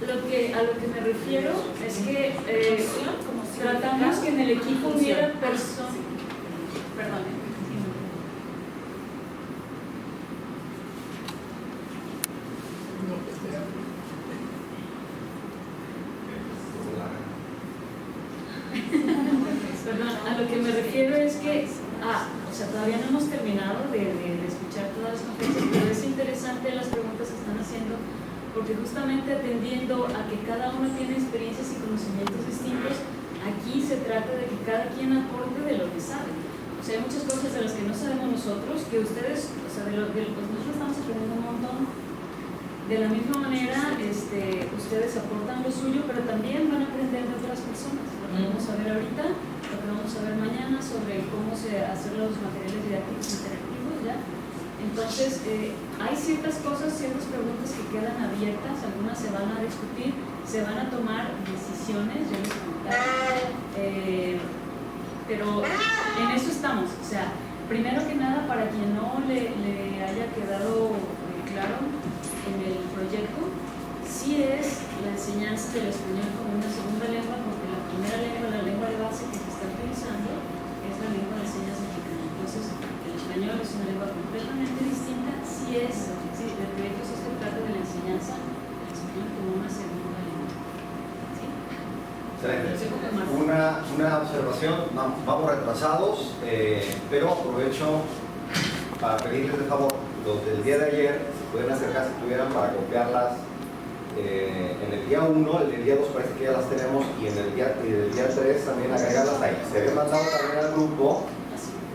A lo que me refiero es que tratamos que en el equipo hubiera personas. Perdón. Perdón, a lo que me refiero es que, o sea, todavía no hemos terminado de escuchar todas las conferencias, pero es interesante las preguntas que están haciendo, porque justamente atendiendo a que cada uno tiene experiencias y conocimientos distintos, aquí se trata de que cada quien aporte de lo que sabe. O sea, hay muchas cosas de las que no sabemos nosotros, que ustedes, o sea, nosotros estamos aprendiendo un montón. De la misma manera, ustedes aportan lo suyo, pero también van a aprender de otras personas. Lo que vamos a ver ahorita, lo que vamos a ver mañana sobre cómo hacer los materiales didácticos interactivos, ¿ya? Entonces, hay ciertas cosas, ciertas preguntas que quedan abiertas, algunas se van a discutir, se van a tomar decisiones, yo les comentaba, pero en eso estamos. O sea, primero que nada, para quien no le haya quedado claro en el proyecto, sí es la enseñanza del español como una segunda lengua, porque la primera lengua, la lengua de base que se está utilizando, es la lengua de señas mexicana. Entonces, el español es una lengua completamente distinta. Sí, el proyecto sí se trata de la enseñanza del español como una segunda lengua. ¿Sí? Excelente. Una observación, vamos retrasados, pero aprovecho para pedirles de favor, los del día de ayer, si pueden acercarse si tuvieran para copiarlas en el día 1, el del día 2 parece que ya las tenemos, y en el día 3 también agregarlas ahí. Se había mandado también al grupo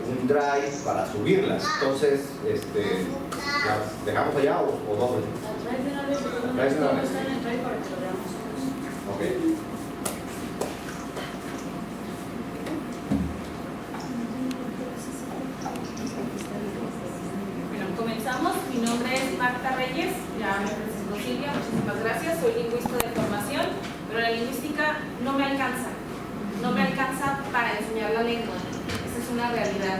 un drive para subirlas, entonces ¿las dejamos allá o doble? Drive de una vez, están en el drive para que lo veamos. Ok. Comenzamos. Mi nombre es Marta Reyes, ya me presento Silvia, muchísimas gracias. Soy lingüista de formación, pero la lingüística no me alcanza para enseñar la lengua. Esa es una realidad.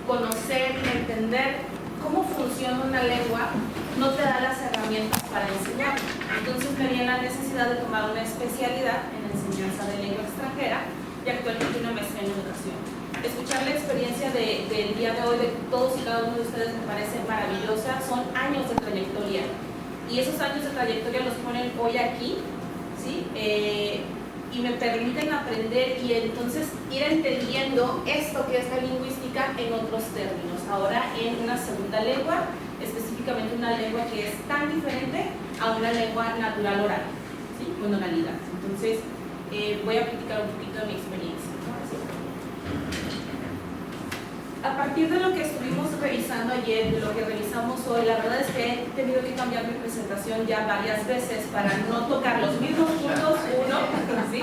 Conocer, entender cómo funciona una lengua no te da las herramientas para enseñar. Entonces me vi en la necesidad de tomar una especialidad en enseñanza de lengua extranjera y actualmente una maestría en educación. Escuchar la experiencia del día de hoy de todos y cada uno de ustedes me parece maravillosa. Son años de trayectoria y esos años de trayectoria los ponen hoy aquí, ¿sí? Y me permiten aprender y entonces ir entendiendo esto que es la lingüística en otros términos, ahora en una segunda lengua, específicamente una lengua que es tan diferente a una lengua natural oral, ¿sí? Con oralidad. Entonces voy a platicar un poquito de mi experiencia. A partir de lo que estuvimos revisando ayer, de lo que revisamos hoy, la verdad es que he tenido que cambiar mi presentación ya varias veces para no tocar los mismos puntos, ¿sí?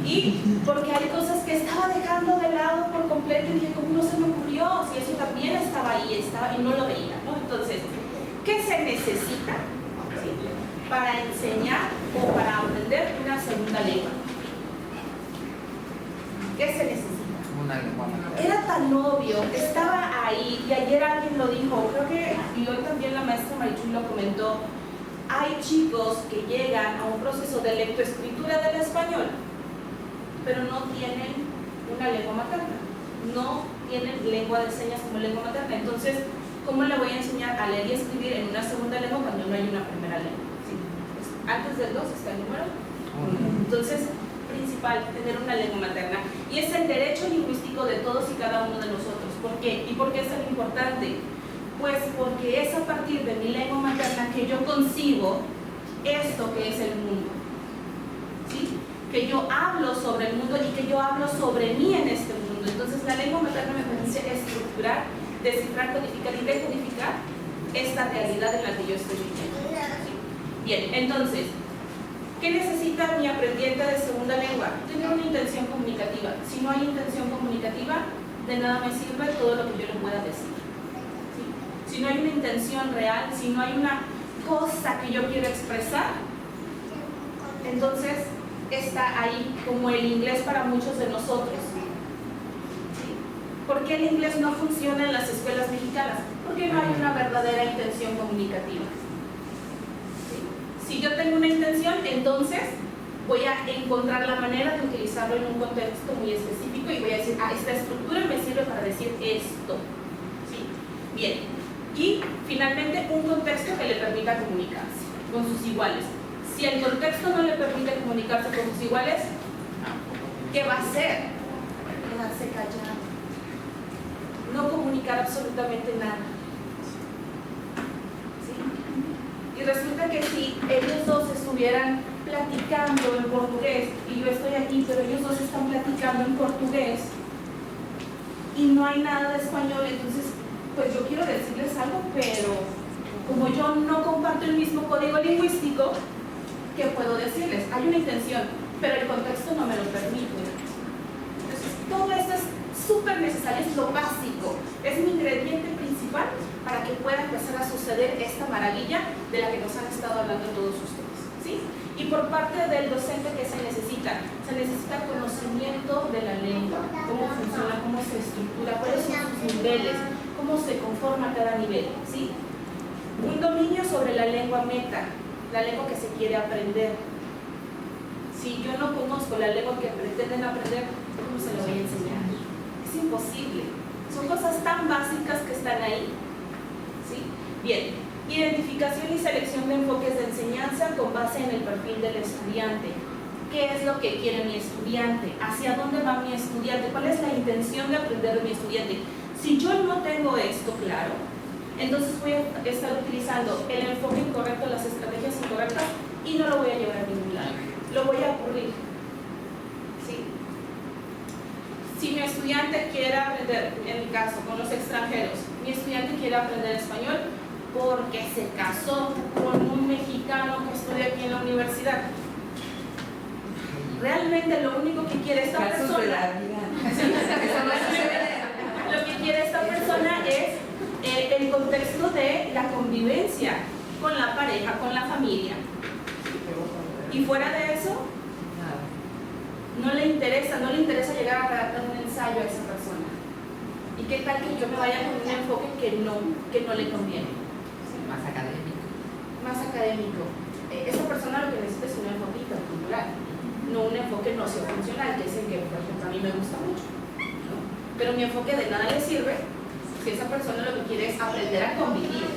Y porque hay cosas que estaba dejando de lado por completo y dije, ¿cómo no se me ocurrió? Si eso también estaba ahí, y no lo veía, ¿no? Entonces, ¿qué se necesita, ¿sí?, para enseñar o para aprender una segunda lengua? ¿Qué se necesita? Era tan obvio, estaba ahí, y ayer alguien lo dijo, creo que, y hoy también la maestra Marichuy lo comentó, hay chicos que llegan a un proceso de lectoescritura del español, pero no tienen una lengua materna, no tienen lengua de señas como lengua materna. Entonces, ¿cómo le voy a enseñar a leer y escribir en una segunda lengua cuando no hay una primera lengua? ¿Sí? Pues, antes del 2 está el número 1. Entonces, principal, tener una lengua materna, y es el derecho lingüístico de todos y cada uno de nosotros. ¿Por qué? ¿Y por qué es tan importante? Pues porque es a partir de mi lengua materna que yo concibo esto que es el mundo, ¿sí? Que yo hablo sobre el mundo y que yo hablo sobre mí en este mundo. Entonces la lengua materna me permite estructurar, descifrar, codificar y decodificar esta realidad en la que yo estoy viviendo, ¿sí? Bien, entonces, ¿qué necesita mi aprendiente de segunda lengua? Tener una intención comunicativa. Si no hay intención comunicativa, de nada me sirve todo lo que yo le pueda decir, ¿sí? Si no hay una intención real, si no hay una cosa que yo quiero expresar, entonces está ahí como el inglés para muchos de nosotros, ¿sí? ¿Por qué el inglés no funciona en las escuelas mexicanas? Porque no hay una verdadera intención comunicativa. Si yo tengo una intención, entonces voy a encontrar la manera de utilizarlo en un contexto muy específico y voy a decir, esta estructura me sirve para decir esto. ¿Sí? Bien. Y finalmente, un contexto que le permita comunicarse con sus iguales. Si el contexto no le permite comunicarse con sus iguales, ¿qué va a hacer? Quedarse callado. No comunicar absolutamente nada. ¿Sí? Y resulta que si ellos dos estuvieran platicando en portugués y yo estoy aquí, pero ellos dos están platicando en portugués y no hay nada de español, entonces pues yo quiero decirles algo, pero como yo no comparto el mismo código lingüístico, ¿qué puedo decirles? Hay una intención, pero el contexto no me lo permite. Entonces todo esto es súper necesario, es lo básico, es mi ingrediente principal para que pueda empezar a suceder esta maravilla de la que nos han estado hablando todos ustedes, ¿sí? Y por parte del docente, ¿qué se necesita? Se necesita conocimiento de la lengua, cómo funciona, cómo se estructura, cuáles son sus niveles, cómo se conforma cada nivel, ¿sí? Un dominio sobre la lengua meta, la lengua que se quiere aprender. Si yo no conozco la lengua que pretenden aprender, ¿cómo se lo voy a enseñar? Es imposible. Son cosas tan básicas que están ahí, ¿sí? Bien. Identificación y selección de enfoques de enseñanza con base en el perfil del estudiante. ¿Qué es lo que quiere mi estudiante? ¿Hacia dónde va mi estudiante? ¿Cuál es la intención de aprender de mi estudiante? Si yo no tengo esto claro, entonces voy a estar utilizando el enfoque incorrecto, las estrategias incorrectas y no lo voy a llevar a ningún lado. Lo voy a aburrir. ¿Sí? Si mi estudiante quiere aprender, en mi caso, con los extranjeros, mi estudiante quiere aprender español porque se casó con un mexicano que estudia aquí en la universidad. Realmente lo único que quiere esta persona, lo que quiere esta persona es el contexto de la convivencia con la pareja, con la familia. Y fuera de eso, no le interesa llegar a redactar un ensayo a esa persona. ¿Y qué tal que yo me vaya con un enfoque que no le conviene? Más académico. Más académico. Esa persona lo que necesita es un enfoque intercultural, no un enfoque nocio-funcional, que es el que, por ejemplo, a mí me gusta mucho, ¿no? Pero mi enfoque de nada le sirve si esa persona lo que quiere es aprender a convivir,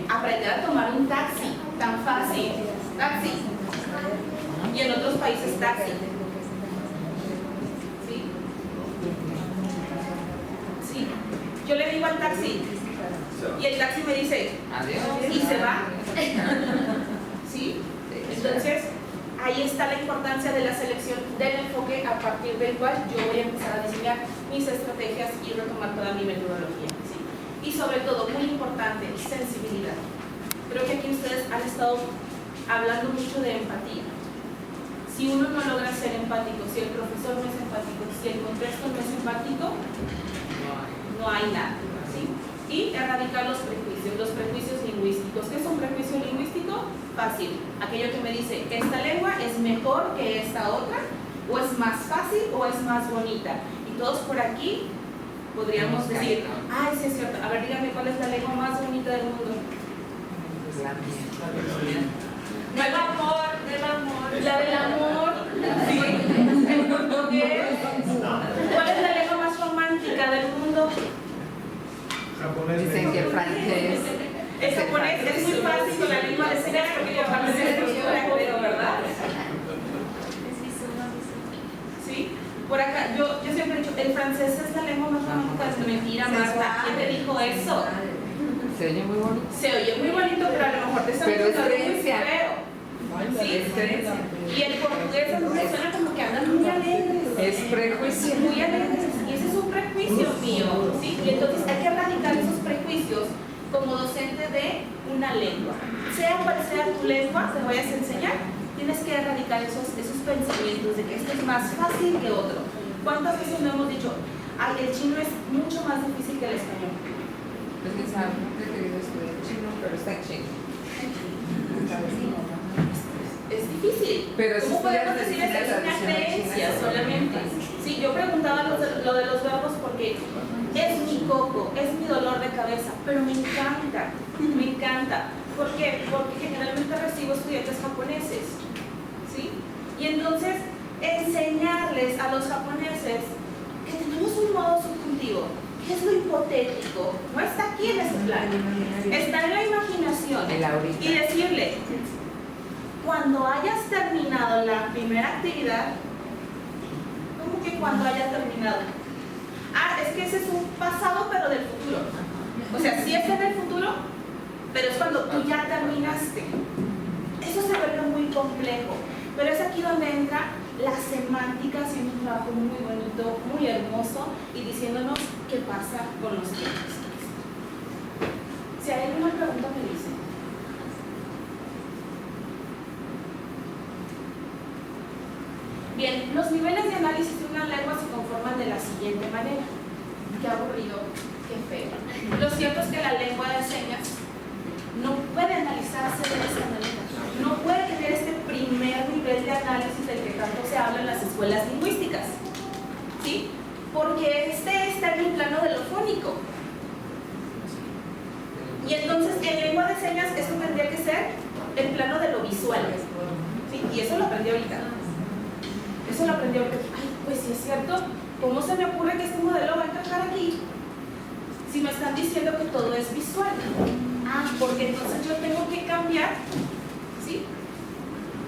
aprender a tomar un taxi, tan fácil, taxi, y en otros países taxi. ¿Sí? Sí. Yo le digo al taxi, y el taxi me dice, adiós, y se va. ¿Sí? Entonces, ahí está la importancia de la selección del enfoque a partir del cual yo voy a empezar a diseñar mis estrategias y retomar toda mi metodología. ¿Sí? Y sobre todo, muy importante, sensibilidad. Creo que aquí ustedes han estado hablando mucho de empatía. Si uno no logra ser empático, si el profesor no es empático, si el contexto no es empático, no hay nada. ¿Sí? Y erradicar los prejuicios lingüísticos. ¿Qué es un prejuicio lingüístico? Fácil. Aquello que me dice, esta lengua es mejor que esta otra, o es más fácil o es más bonita. Y todos por aquí podríamos decir, ay, sí es cierto, a ver, dígame cuál es la lengua más bonita del mundo. La mía. Del amor, la del amor, sí, el portugués. ¿Cuál es la lengua más romántica del mundo? Dicen que el francés. El japonés es muy fácil con la lengua de señas porque el japonés es muy pero ¿verdad? Sí. Por acá, yo siempre he dicho, el francés es la lengua más romántica. Es mentira, Marta. ¿Quién te dijo eso? Se oye muy bonito. Se oye muy bonito, pero a lo mejor te está diciendo algo muy feo. ¿Sí? Y el portugués a mí me suena como que hablan muy alegres. Es prejuicio. Muy alegres. Y ese es un prejuicio mío. ¿Sí? Y entonces hay que erradicar esos prejuicios como docente de una lengua. Sea cual sea tu lengua, te voy a enseñar, tienes que erradicar esos pensamientos de que esto es más fácil que otro. ¿Cuántas veces no hemos dicho, ay, el chino es mucho más difícil que el español? Es que sabe, he querido estudiar chino, pero está en chino. Es difícil. Pero ¿cómo podemos decir eso? Es una creencia solamente. Sí, yo preguntaba lo de los verbos porque es mi coco, es mi dolor de cabeza, pero me encanta, ¿Por qué? Porque generalmente recibo estudiantes japoneses, ¿sí? Y entonces enseñarles a los japoneses que tenemos un modo subjuntivo, que es lo hipotético, no está aquí en ese plan, está en la imaginación. Y decirle, cuando hayas terminado la primera actividad, ¿cómo que cuando haya terminado? Ah, es que ese es un pasado pero del futuro. O sea, sí es en el futuro, pero es cuando tú ya terminaste. Eso se vuelve muy complejo, pero es aquí donde entra la semántica, haciendo un trabajo muy bonito, muy hermoso y diciéndonos qué pasa con los tiempos. Si hay alguna pregunta, me dicen. Bien, los niveles de análisis de una lengua se conforman de la siguiente manera. Qué aburrido, qué feo. Lo cierto es que la lengua de señas no puede analizarse de esta manera. No puede tener este primer nivel de análisis del que tanto se habla en las escuelas lingüísticas. ¿Sí? Porque este está en el plano de lo fónico. Y entonces en lengua de señas esto tendría que ser el plano de lo visual. ¿Sí? Y eso lo aprendí ahorita. Eso lo aprendí ahorita. Ay, pues sí es cierto. ¿Cómo se me ocurre que este modelo va a encajar aquí? Si me están diciendo que todo es visual. Ah, porque entonces yo tengo que cambiar, ¿sí?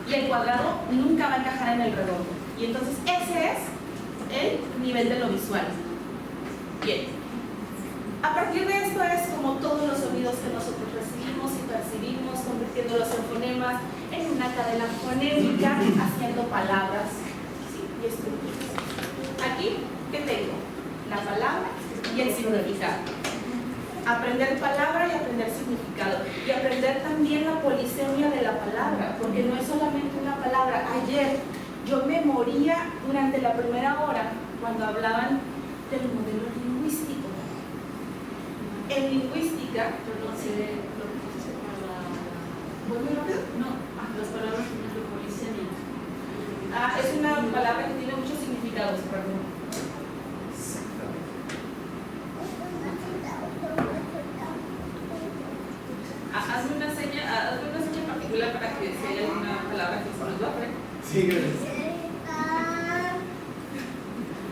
Y el cuadrado nunca va a encajar en el redondo. Y entonces ese es el nivel de lo visual. Bien. A partir de esto es como todos los sonidos que nosotros recibimos y percibimos, convirtiéndolos en fonemas, en una cadena fonémica, haciendo palabras, ¿sí? Y estructuras. Aquí, ¿qué tengo? La palabra y el significado. Aprender palabra y aprender significado. Y aprender también la polisemia de la palabra, porque no es solamente una palabra. Ayer yo me moría durante la primera hora cuando hablaban del modelo lingüístico. En lingüística, ¿muy rápido? No, las palabras de polisemia. Ah, es una palabra que tiene muchos significados, perdón. Hazme una seña particular para que si hay alguna palabra que se nos va a poner. Sí, gracias.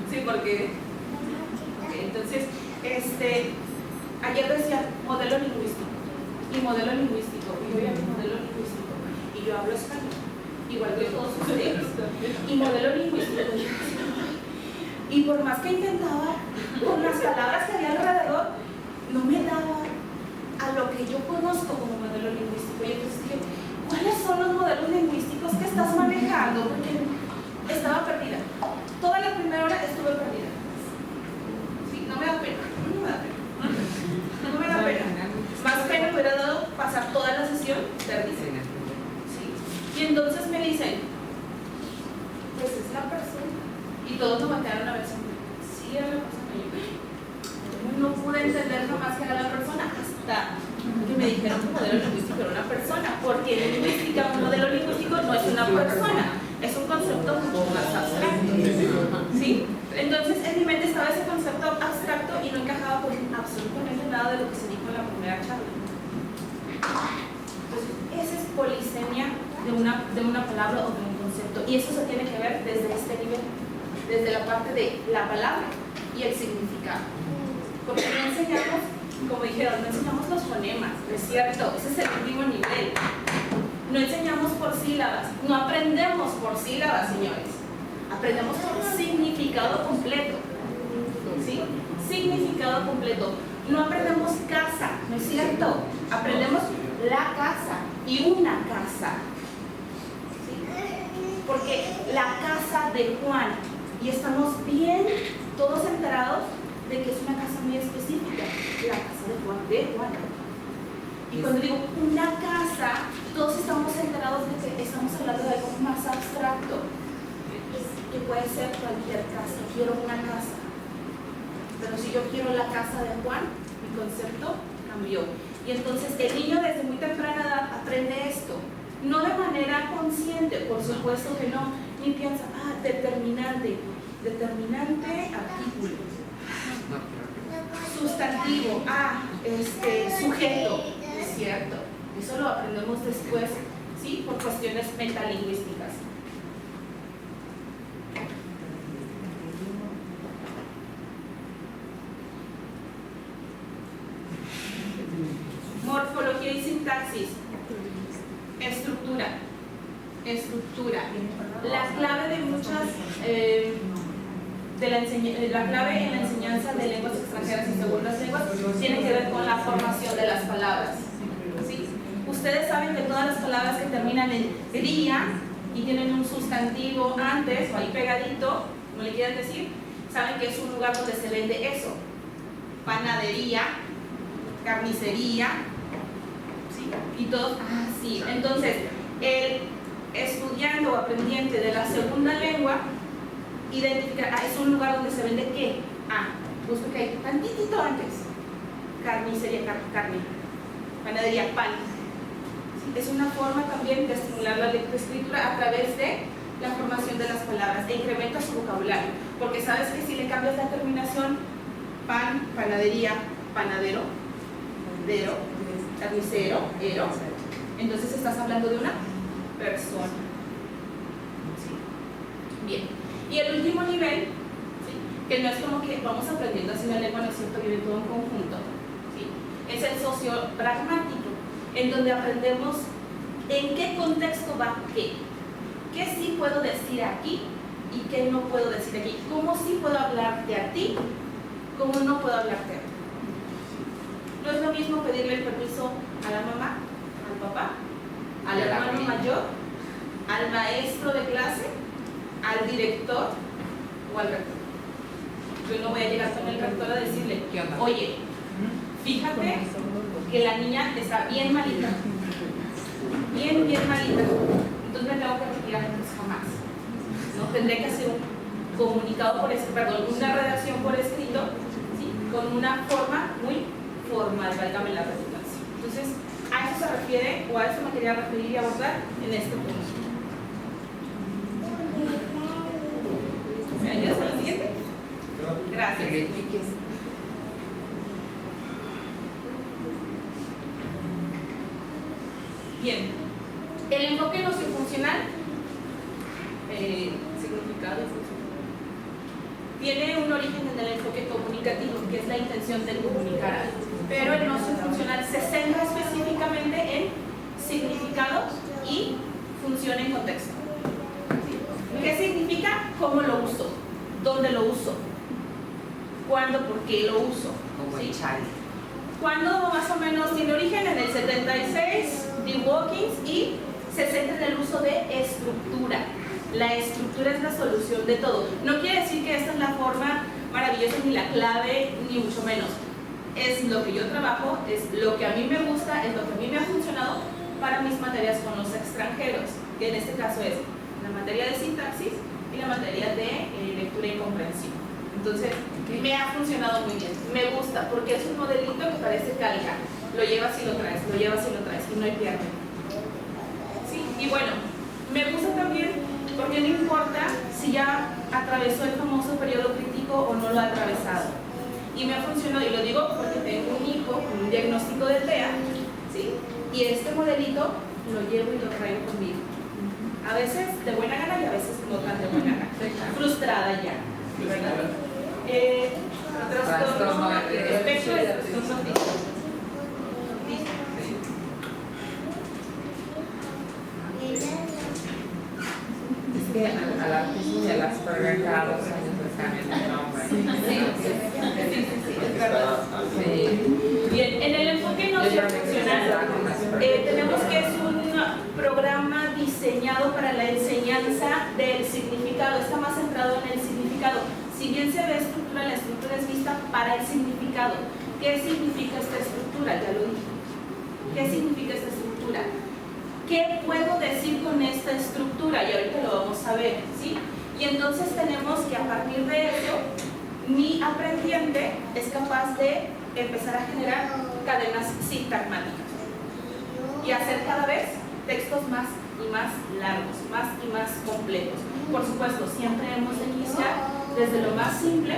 Sí, porque entonces, ayer decía modelo lingüístico y modelo lingüístico, y yo ya mi modelo lingüístico, y yo hablo español, igual que todos ustedes, y modelo lingüístico, y por más que intentaba, con las palabras que había alrededor, no me daba a lo que yo conozco como modelo lingüístico. Y entonces dije, ¿cuáles son los modelos lingüísticos que estás manejando? Porque estaba perdida. Toda la primera hora estuve perdida. Sí, no me da pena. No me da pena. No me da pena. Más pena me hubiera dado pasar toda la sesión perdida. ¿Sí? Y entonces me dicen, pues es la persona. Y todos me voltearon a ver, sí era la persona. Y yo no pude entender jamás que era la persona hasta que me dijeron que un modelo lingüístico era una persona, porque en lingüística un modelo lingüístico no es una persona, es un concepto un poco más abstracto. ¿Sí? Entonces en mi mente estaba ese concepto abstracto y no encajaba con absolutamente nada de lo que se dijo en la primera charla. Entonces esa es polisemia de una palabra o de un concepto, y eso se tiene que ver desde este nivel, desde la parte de la palabra y el significado. Porque no enseñamos, como dijeron, no enseñamos los fonemas, ¿no es cierto? Ese es el último nivel. No enseñamos por sílabas, no aprendemos por sílabas, señores. Aprendemos por significado completo. ¿Sí? Significado completo. No aprendemos casa, ¿no es cierto? Aprendemos la casa y una casa. ¿Sí? Porque la casa de Juan, y estamos bien todos enterados de que es una casa muy específica, la casa de Juan. Y cuando digo una casa, todos estamos enterados de que estamos hablando de algo más abstracto, que puede ser cualquier casa. Quiero una casa, pero si yo quiero la casa de Juan, mi concepto cambió. Y entonces el niño desde muy temprana edad aprende esto, no de manera consciente, por supuesto que no, ni piensa, determinante, artículo, sustantivo, sujeto, es cierto, Eso lo aprendemos después, ¿sí? Por cuestiones metalingüísticas. Morfología y sintaxis. Estructura. La clave de muchas la clave en la enseñanza de lenguas extranjeras y segundas lenguas tiene que ver con la formación de las palabras. ¿Sí? Ustedes saben que todas las palabras que terminan en ría y tienen un sustantivo antes o ahí pegadito, como le quieran decir, saben que es un lugar donde se vende eso. Panadería, carnicería, ¿sí? Y todo así. Entonces, el estudiante o aprendiente de la segunda lengua identifica, es un lugar donde se vende ¿qué? Busco que hay tantitito antes. Carnicería, carne. Panadería, pan. ¿Sí? Es una forma también de estimular la lectoescritura a través de la formación de las palabras e incrementa su vocabulario. Porque sabes que si le cambias la terminación, pan, panadería, panadero, dero, carnicero, ero, entonces estás hablando de una persona. ¿Sí? Bien. Y el último nivel, ¿sí? Que no es como que vamos aprendiendo así la lengua, no es cierto, viene todo en conjunto, ¿sí? Es el sociopragmático, en donde aprendemos en qué contexto va qué sí puedo decir aquí y qué no puedo decir aquí, cómo sí puedo hablarte a ti, cómo no puedo hablarte a ti. No es lo mismo pedirle el permiso a la mamá, al papá, al hermano mayor, al maestro de clase, al director o al rector. Yo no voy a llegar con el rector a decirle, oye, fíjate que la niña está bien malita, bien malita, entonces me tengo que retirar, entonces jamás. ¿No? Tendré que hacer un comunicado por escrito, perdón, una redacción por escrito, ¿sí? Con una forma muy formal, válgame la redundancia. Entonces, a eso se refiere, o a eso me quería referir y abordar en este punto. ¿Me ayudas con el siguiente? Gracias. Bien. El enfoque sociofuncional, significado y función, tiene un origen en el enfoque comunicativo, que es la intención de comunicar algo. Pero el no sociofuncional se centra específicamente en significado y función en contexto. ¿Qué significa? ¿Cómo lo uso? ¿Dónde lo uso? ¿Cuándo? ¿Por qué lo uso? ¿Sí? ¿Cuándo más o menos tiene origen? En el 76, de Watkins, y se centra en el uso de estructura. La estructura es la solución de todo. No quiere decir que esta es la forma maravillosa, ni la clave, ni mucho menos. Es lo que yo trabajo, es lo que a mí me gusta, es lo que a mí me ha funcionado para mis materias con los extranjeros, que en este caso es la materia de sintaxis y la materia de lectura y comprensión. Entonces, me ha funcionado muy bien, me gusta, porque es un modelito que parece calca, lo llevas y lo traes, y no hay pierde. ¿Sí? Y bueno, me gusta también porque no importa si ya atravesó el famoso periodo crítico o no lo ha atravesado. Y me ha funcionado, y lo digo porque tengo un hijo con un diagnóstico de TEA, ¿sí? Y este modelito lo llevo y lo traigo conmigo. A veces de buena gana y a veces no tan de buena gana. Frustrada ya, ¿verdad? Trastorno, espectro de trastorno autista. Es que al autismo y al Asperger cada 2 años les cambian el nombre. Sí, es verdad. Sí. Bien, en el enfoque no sociofuncional tenemos que es un programa diseñado para la enseñanza del significado, está más centrado en el significado. Si bien se ve estructura, la estructura es vista para el significado. ¿Qué significa esta estructura? Ya lo dije. ¿Qué significa esta estructura? ¿Qué puedo decir con esta estructura? Y ahorita lo vamos a ver, ¿sí? Y entonces tenemos que a partir de eso, mi aprendiente es capaz de empezar a generar cadenas sintagmáticas y hacer cada vez textos más y más largos, más y más completos. Por supuesto, siempre hemos de iniciar desde lo más simple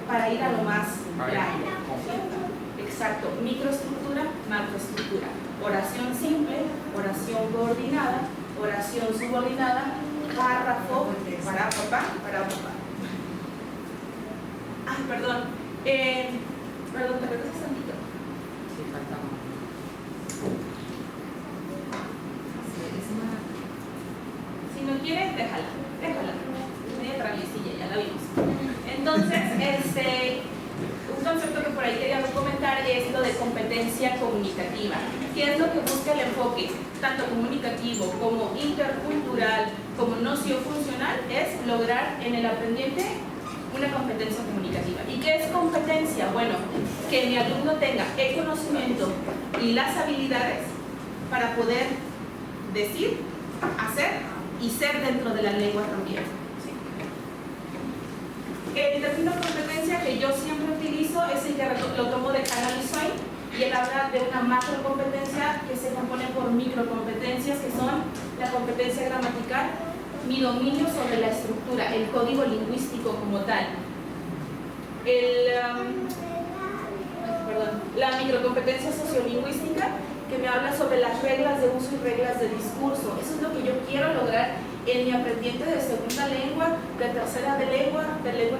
para ir a lo más grande. Exacto, microestructura, macroestructura. oración simple, oración coordinada, oración subordinada, párrafo, para papá. Ay, perdón. Perdón, ¿te regresas tantito? Sí, falta más. Si no quieres, déjala. Media traviesilla, ya la vimos. Entonces, un concepto que por ahí quería comentar es lo de competencia comunicativa. ¿Qué es lo que busca el enfoque? Tanto comunicativo como intercultural, como nocio-funcional, es lograr en el aprendiente una competencia comunicativa. ¿Y qué es competencia? Bueno, que mi alumno tenga el conocimiento y las habilidades para poder decir, hacer y ser dentro de la lengua también. ¿Sí? El término competencia que yo siempre utilizo es el que lo tomo de Hannah Swain, y él habla de una macrocompetencia que se compone por microcompetencias, que son la competencia gramatical, mi dominio sobre la estructura, el código lingüístico como tal. La microcompetencia sociolingüística, que me habla sobre las reglas de uso y reglas de discurso. Eso es lo que yo quiero lograr en mi aprendiente de segunda lengua, de tercera de lengua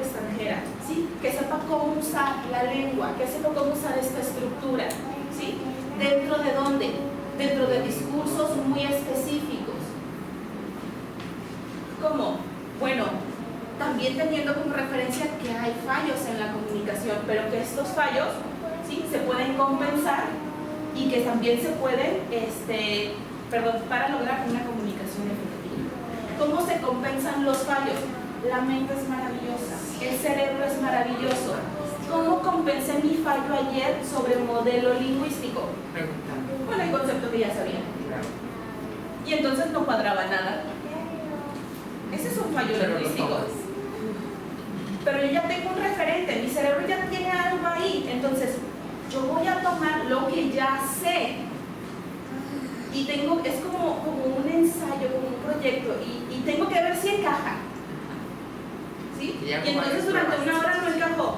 extranjera, ¿sí? Que sepa cómo usar la lengua, que sepa cómo usar esta estructura, ¿sí? ¿Dentro de dónde? Dentro de discursos muy específicos. ¿Cómo? Bueno, también teniendo como referencia que hay fallos en la comunicación, pero que estos fallos, ¿sí?, se pueden compensar y que también se pueden, para lograr una comunicación efectiva. ¿Cómo se compensan los fallos? La mente es maravillosa, el cerebro es maravilloso. ¿Cómo compensé mi fallo ayer sobre modelo lingüístico? Preguntando. Con el concepto que ya sabía. Claro. Y entonces no cuadraba nada. Ese es un fallo lingüístico. Pero yo ya tengo un referente, mi cerebro ya tiene algo ahí. Entonces, yo voy a tomar lo que ya sé. Y es como un ensayo, como un proyecto. Y tengo que ver si encaja. ¿Sí? Y entonces durante una hora no encajó.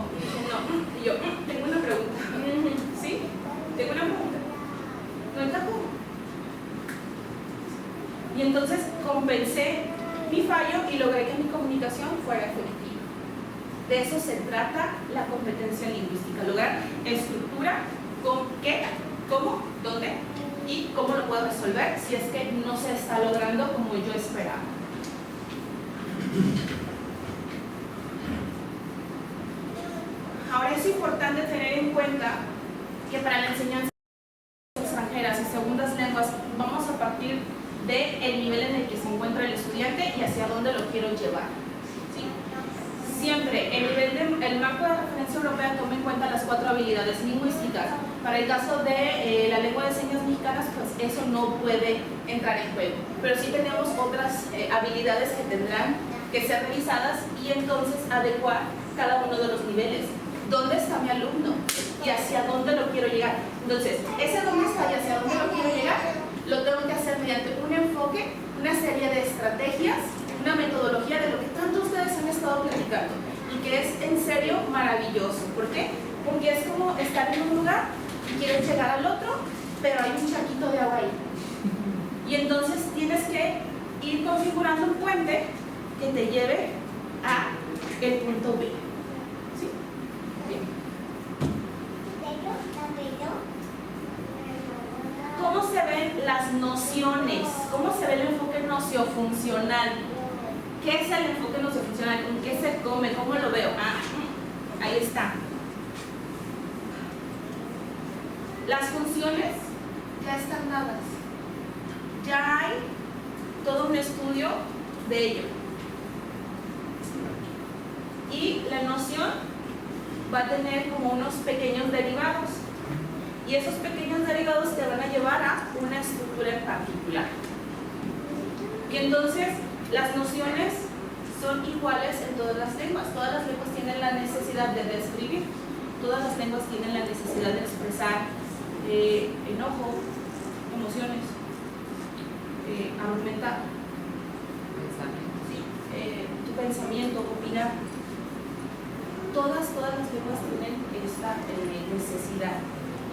No. Y yo, tengo una pregunta. ¿Sí? Tengo una pregunta. No encajó. Y entonces compensé mi fallo y logré que mi comunicación fuera efectiva. De eso se trata la competencia lingüística. Lograr estructura, con qué, cómo, dónde y cómo lo puedo resolver si es que no se está logrando como yo esperaba. Ahora es importante tener en cuenta que para la enseñanza extranjeras y segundas lenguas vamos a partir del nivel en el que se encuentra el estudiante y hacia dónde lo quiero llevar. ¿Sí? Siempre el marco de referencia europea toma en cuenta las 4 habilidades lingüísticas. Para el caso de la lengua de señas mexicanas, pues eso no puede entrar en juego. Pero sí tenemos otras habilidades que tendrán que ser revisadas y entonces adecuar cada uno de los niveles. ¿Dónde está mi alumno? ¿Y hacia dónde lo quiero llegar? Entonces, ese dónde está y hacia dónde lo quiero llegar, lo tengo que hacer mediante un enfoque, una serie de estrategias, una metodología de lo que tanto ustedes han estado platicando y que es en serio maravilloso. ¿Por qué? Porque es como estar en un lugar y quieres llegar al otro, pero hay un charquito de agua ahí. Y entonces tienes que ir configurando un puente que te lleve a el punto B. ¿Sí? Bien. ¿Cómo se ven las nociones? ¿Cómo se ve el enfoque nociofuncional? ¿Qué es el enfoque nociofuncional? ¿Con qué se come? ¿Cómo lo veo? Ahí está. Las funciones ya están dadas. Ya hay todo un estudio de ello. Y la noción va a tener como unos pequeños derivados. Y esos pequeños derivados te van a llevar a una estructura en particular. Y entonces, las nociones son iguales en todas las lenguas. Todas las lenguas tienen la necesidad de describir. Todas las lenguas tienen la necesidad de expresar enojo, emociones, argumentar, ¿sí? Tu pensamiento, opinar. Todas las lenguas tienen esta necesidad.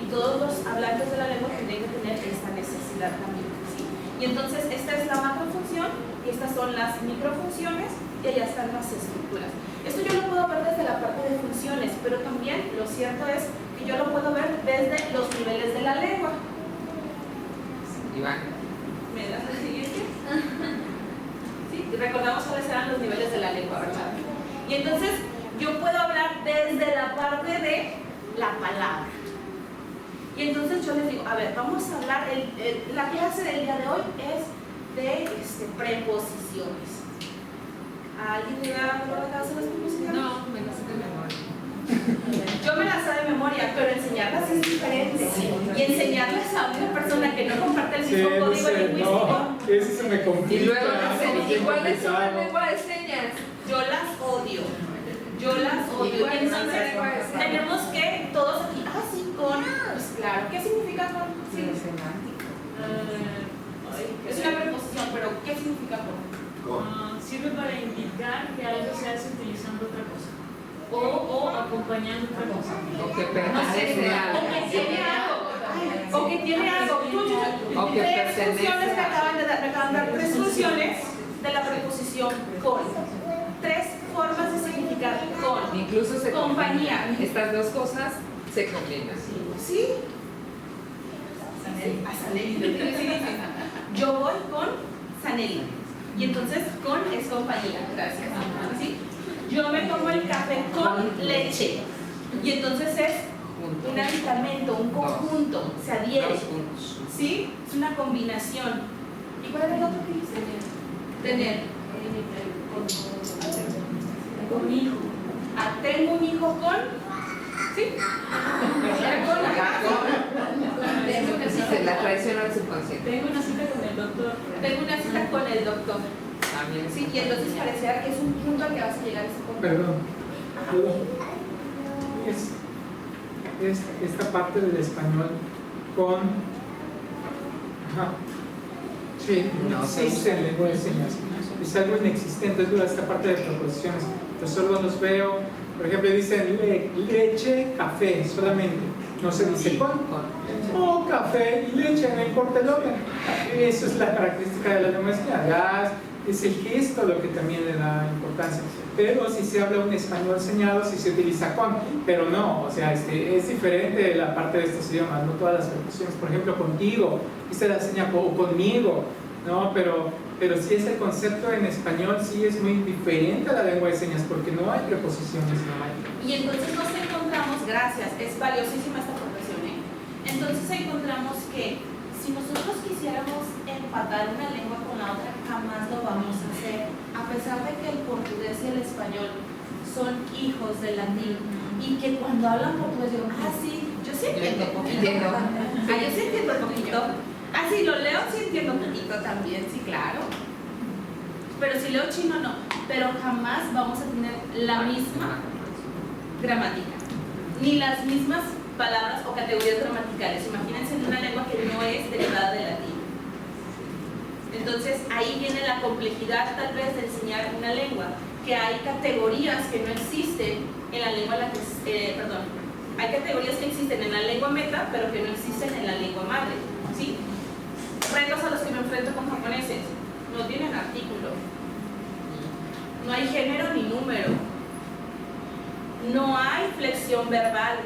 y todos los hablantes de la lengua tendrían que tener esta necesidad también, ¿sí? Y entonces esta es la macrofunción, estas son las microfunciones y allá están las estructuras. Esto yo lo puedo ver desde la parte de funciones, pero también lo cierto es que yo lo puedo ver desde los niveles de la lengua. Iván. ¿Me das el siguiente? Sí, recordamos cuáles eran los niveles de la lengua, ¿verdad? Y entonces yo puedo hablar desde la parte de la palabra. Y entonces yo les digo, a ver, vamos a hablar, la clase del día de hoy es de preposiciones. ¿Alguien le da la cabeza las preposiciones? No, me las sé de memoria. Yo me las sé de memoria, pero enseñarlas es diferente. Y enseñarlas a una persona que no comparte el mismo código lingüístico. No, ese se me complica. Y luego ¿y cuáles son las lenguas de señas? Yo las odio. Yo las odio. ¿Y Entonces cuál? tenemos que todos aquí, sí, con, pues claro, ¿qué significa con? Sí. Es una preposición, pero ¿qué significa con? Sirve para indicar que algo se hace utilizando otra cosa o acompañando otra cosa. O que pertenece a O que tiene algo. O que tiene algo. O que Tres pertenece funciones me a- acaban de dar tres funciones de la preposición con. Tres formas de significar con. Incluso se Compañía. combinan. Estas dos cosas se combinan. ¿Sí? A Sanelli. Yo voy con Sanelli. Y entonces con es compañía. Gracias. ¿Sí? Yo me tomo el café con leche. Y entonces es un aditamento, un conjunto. Se adhiere. Dos juntos. ¿Sí? Es una combinación. ¿Y cuál era el otro que dice? Tener. Con mi hijo. Ah, tengo un hijo con. ¿Sí? La tradición al subconsciente. Tengo una cita con el doctor. Tengo una cita con el doctor. También. Sí, y entonces pareciera que es un punto al que vas a llegar a ese punto. Perdón. Es esta parte del español con. Ajá. Sí, no se usa en lengua de señas. Es algo inexistente, es dura esta parte de preposiciones. Yo solo los veo, por ejemplo, dicen leche, café, solamente. No se dice con. O café y leche, no importa el orden. Eso es la característica de la lengua de señas. Es el gesto lo que también le da importancia. Pero si se habla un español señado, si se utiliza con, pero no, o sea, es diferente la parte de estos idiomas, no todas las preposiciones. Por ejemplo, contigo, esta es la seña o conmigo, ¿no? Pero sí es el concepto en español, sí es muy diferente a la lengua de señas, porque no hay preposiciones, no hay. Y entonces nos encontramos, gracias, es valiosísima esta profesión, ¿eh? Entonces encontramos que si nosotros quisiéramos empatar una lengua con la otra, jamás lo vamos a hacer, a pesar de que el portugués y el español son hijos del latín, y que cuando hablan portugués digo, sí, yo sí entiendo un poquito. Yo sí entiendo un poquito. Sí, lo leo, sí entiendo un poquito también, sí, claro. Pero si leo chino, no. Pero jamás vamos a tener la misma gramática, ni las mismas palabras o categorías gramaticales. Imagínense en una lengua que no es derivada del latín. Entonces ahí viene la complejidad tal vez de enseñar una lengua, que hay categorías que no existen en la lengua hay categorías que existen en la lengua meta, pero que no existen en la lengua madre, ¿sí? Retos a los que me enfrento con japoneses: no tienen artículo, no hay género ni número, no hay flexión verbal.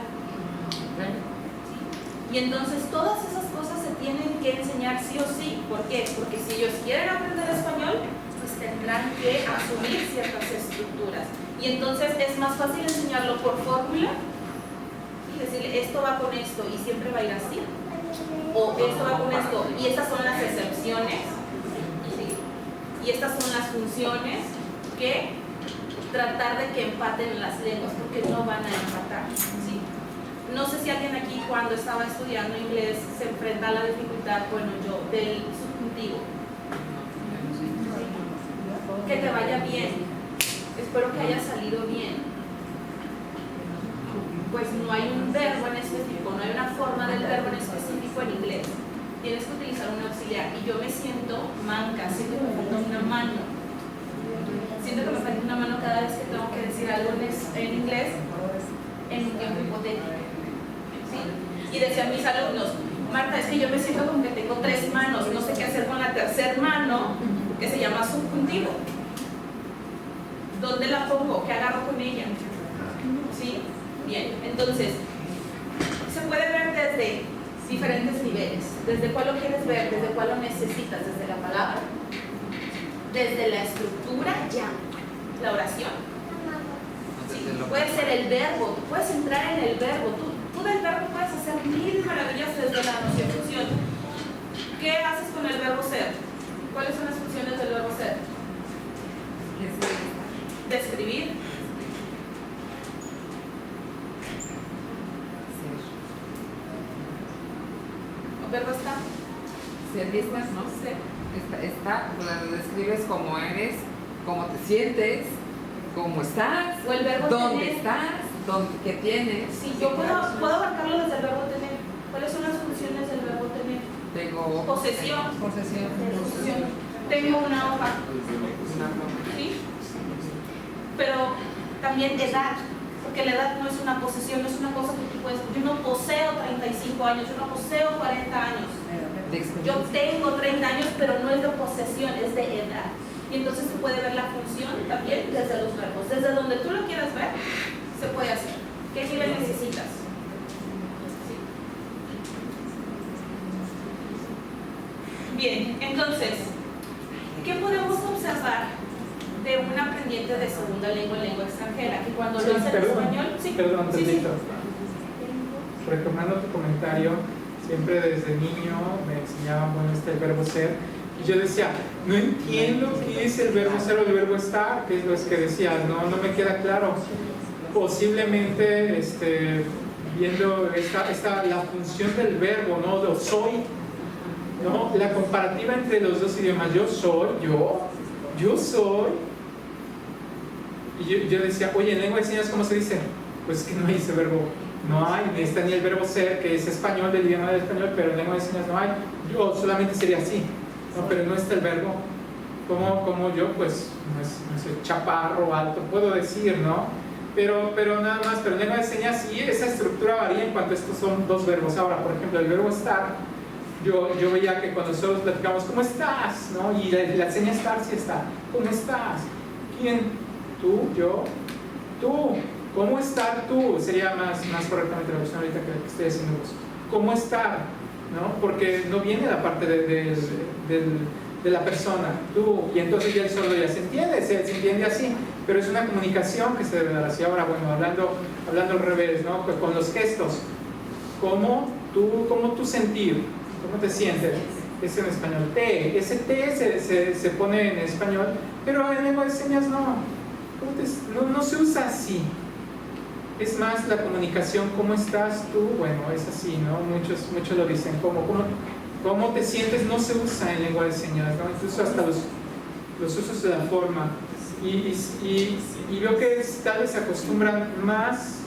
Y entonces todas esas cosas se tienen que enseñar sí o sí. ¿Por qué? Porque si ellos quieren aprender español, pues tendrán que asumir ciertas estructuras. Y entonces es más fácil enseñarlo por fórmula y decirle esto va con esto y siempre va a ir así. O esto va con esto y estas son las excepciones, ¿sí? Y estas son las funciones, que tratar de que empaten las lenguas, porque no van a empatar, ¿sí? No sé si alguien aquí cuando estaba estudiando inglés se enfrenta a la dificultad, del subjuntivo. Que te vaya bien. Espero que haya salido bien. Pues no hay un verbo en específico, no hay una forma del verbo en específico en inglés. Tienes que utilizar un auxiliar. Y yo me siento manca, siento que me falta una mano. Siento que me falta una mano cada vez que tengo que decir algo en inglés en un tiempo hipotético. ¿Sí? Y decían mis alumnos, Marta, es que yo me siento como que tengo 3 manos, no sé qué hacer con la tercera mano, que se llama subjuntivo. ¿Dónde la pongo? ¿Qué agarro con ella? ¿Sí? Bien, entonces, se puede ver desde diferentes niveles. ¿Desde cuál lo quieres ver? ¿Desde cuál lo necesitas? ¿Desde la palabra? ¿Desde la estructura? Ya. ¿La oración? Sí. Puede ser el verbo. Tú puedes entrar en el verbo. Tú del verbo puedes hacer mil maravillas desde la noción función. ¿Qué haces con el verbo ser? ¿Cuáles son las funciones del verbo ser? Describir. ¿El verbo está? Ser, ¿no? Ser. Está, lo describes como eres, cómo te sientes, cómo estás, O el verbo dónde tener. estás, qué tienes. Sí, yo puedo abarcarlo desde el verbo tener. ¿Cuáles son las funciones del verbo tener? Tengo Posesión. posesión. Tengo una hoja. Una broma. ¿Sí? Pero también edad, porque la edad no es una posesión, no es una cosa que tú puedes. Yo no poseo 35 años, yo no poseo 40 años. Yo tengo 30 años, pero no es de posesión, es de edad. Y entonces se puede ver la función también desde los verbos. Desde donde tú lo quieras ver, se puede hacer. ¿Qué nivel necesitas? Sí. Bien, entonces, ¿qué podemos observar de un aprendiente de segunda lengua en lengua extranjera? Que cuando lo hace en español, Perdón, sí, sí. Retomando tu comentario, siempre desde niño me enseñaban, bueno, el verbo ser, y yo decía, no entiendo qué es el verbo ser o el verbo estar, que es lo que decía, no me queda claro. Posiblemente viendo la función del verbo, ¿no? Lo soy, ¿no? La comparativa entre los dos idiomas, yo soy, yo soy. Y yo decía, oye, en lengua de señas, ¿cómo se dice? Pues que no hay ese verbo. No hay, ni está ni el verbo ser, que es español, del idioma del español, pero en lengua de señas no hay. Yo solamente sería así, ¿no? Pero no está el verbo. Como yo, pues, no sé, chaparro, alto, puedo decir, ¿no? Pero nada más, pero en lengua de señas sí, esa estructura varía en cuanto a estos son dos verbos. Ahora, por ejemplo, el verbo estar, yo veía que cuando nosotros platicamos, ¿cómo estás? ¿No? Y la seña estar sí está, ¿cómo estás? ¿Quién? ¿Tú? ¿Yo? ¿Tú? ¿Cómo estar tú? Sería más correctamente la versión ahorita que estoy haciendo vos. ¿Cómo estar? ¿No? Porque no viene la parte de la persona, tú, y entonces ya el sordo ya se entiende así, pero es una comunicación que se debe dar así. Ahora, bueno, hablando al revés, ¿no? Con los gestos, ¿cómo tú sentir? ¿Cómo te sientes? Es en español, T, ese T se pone en español, pero en lengua de señas no se usa así. Es más la comunicación, ¿cómo estás tú? Bueno, es así, ¿no? Muchos lo dicen, ¿cómo te sientes? No se usa en lengua de señas, ¿no? Incluso hasta los usos de la forma. Y veo que tal vez se acostumbran más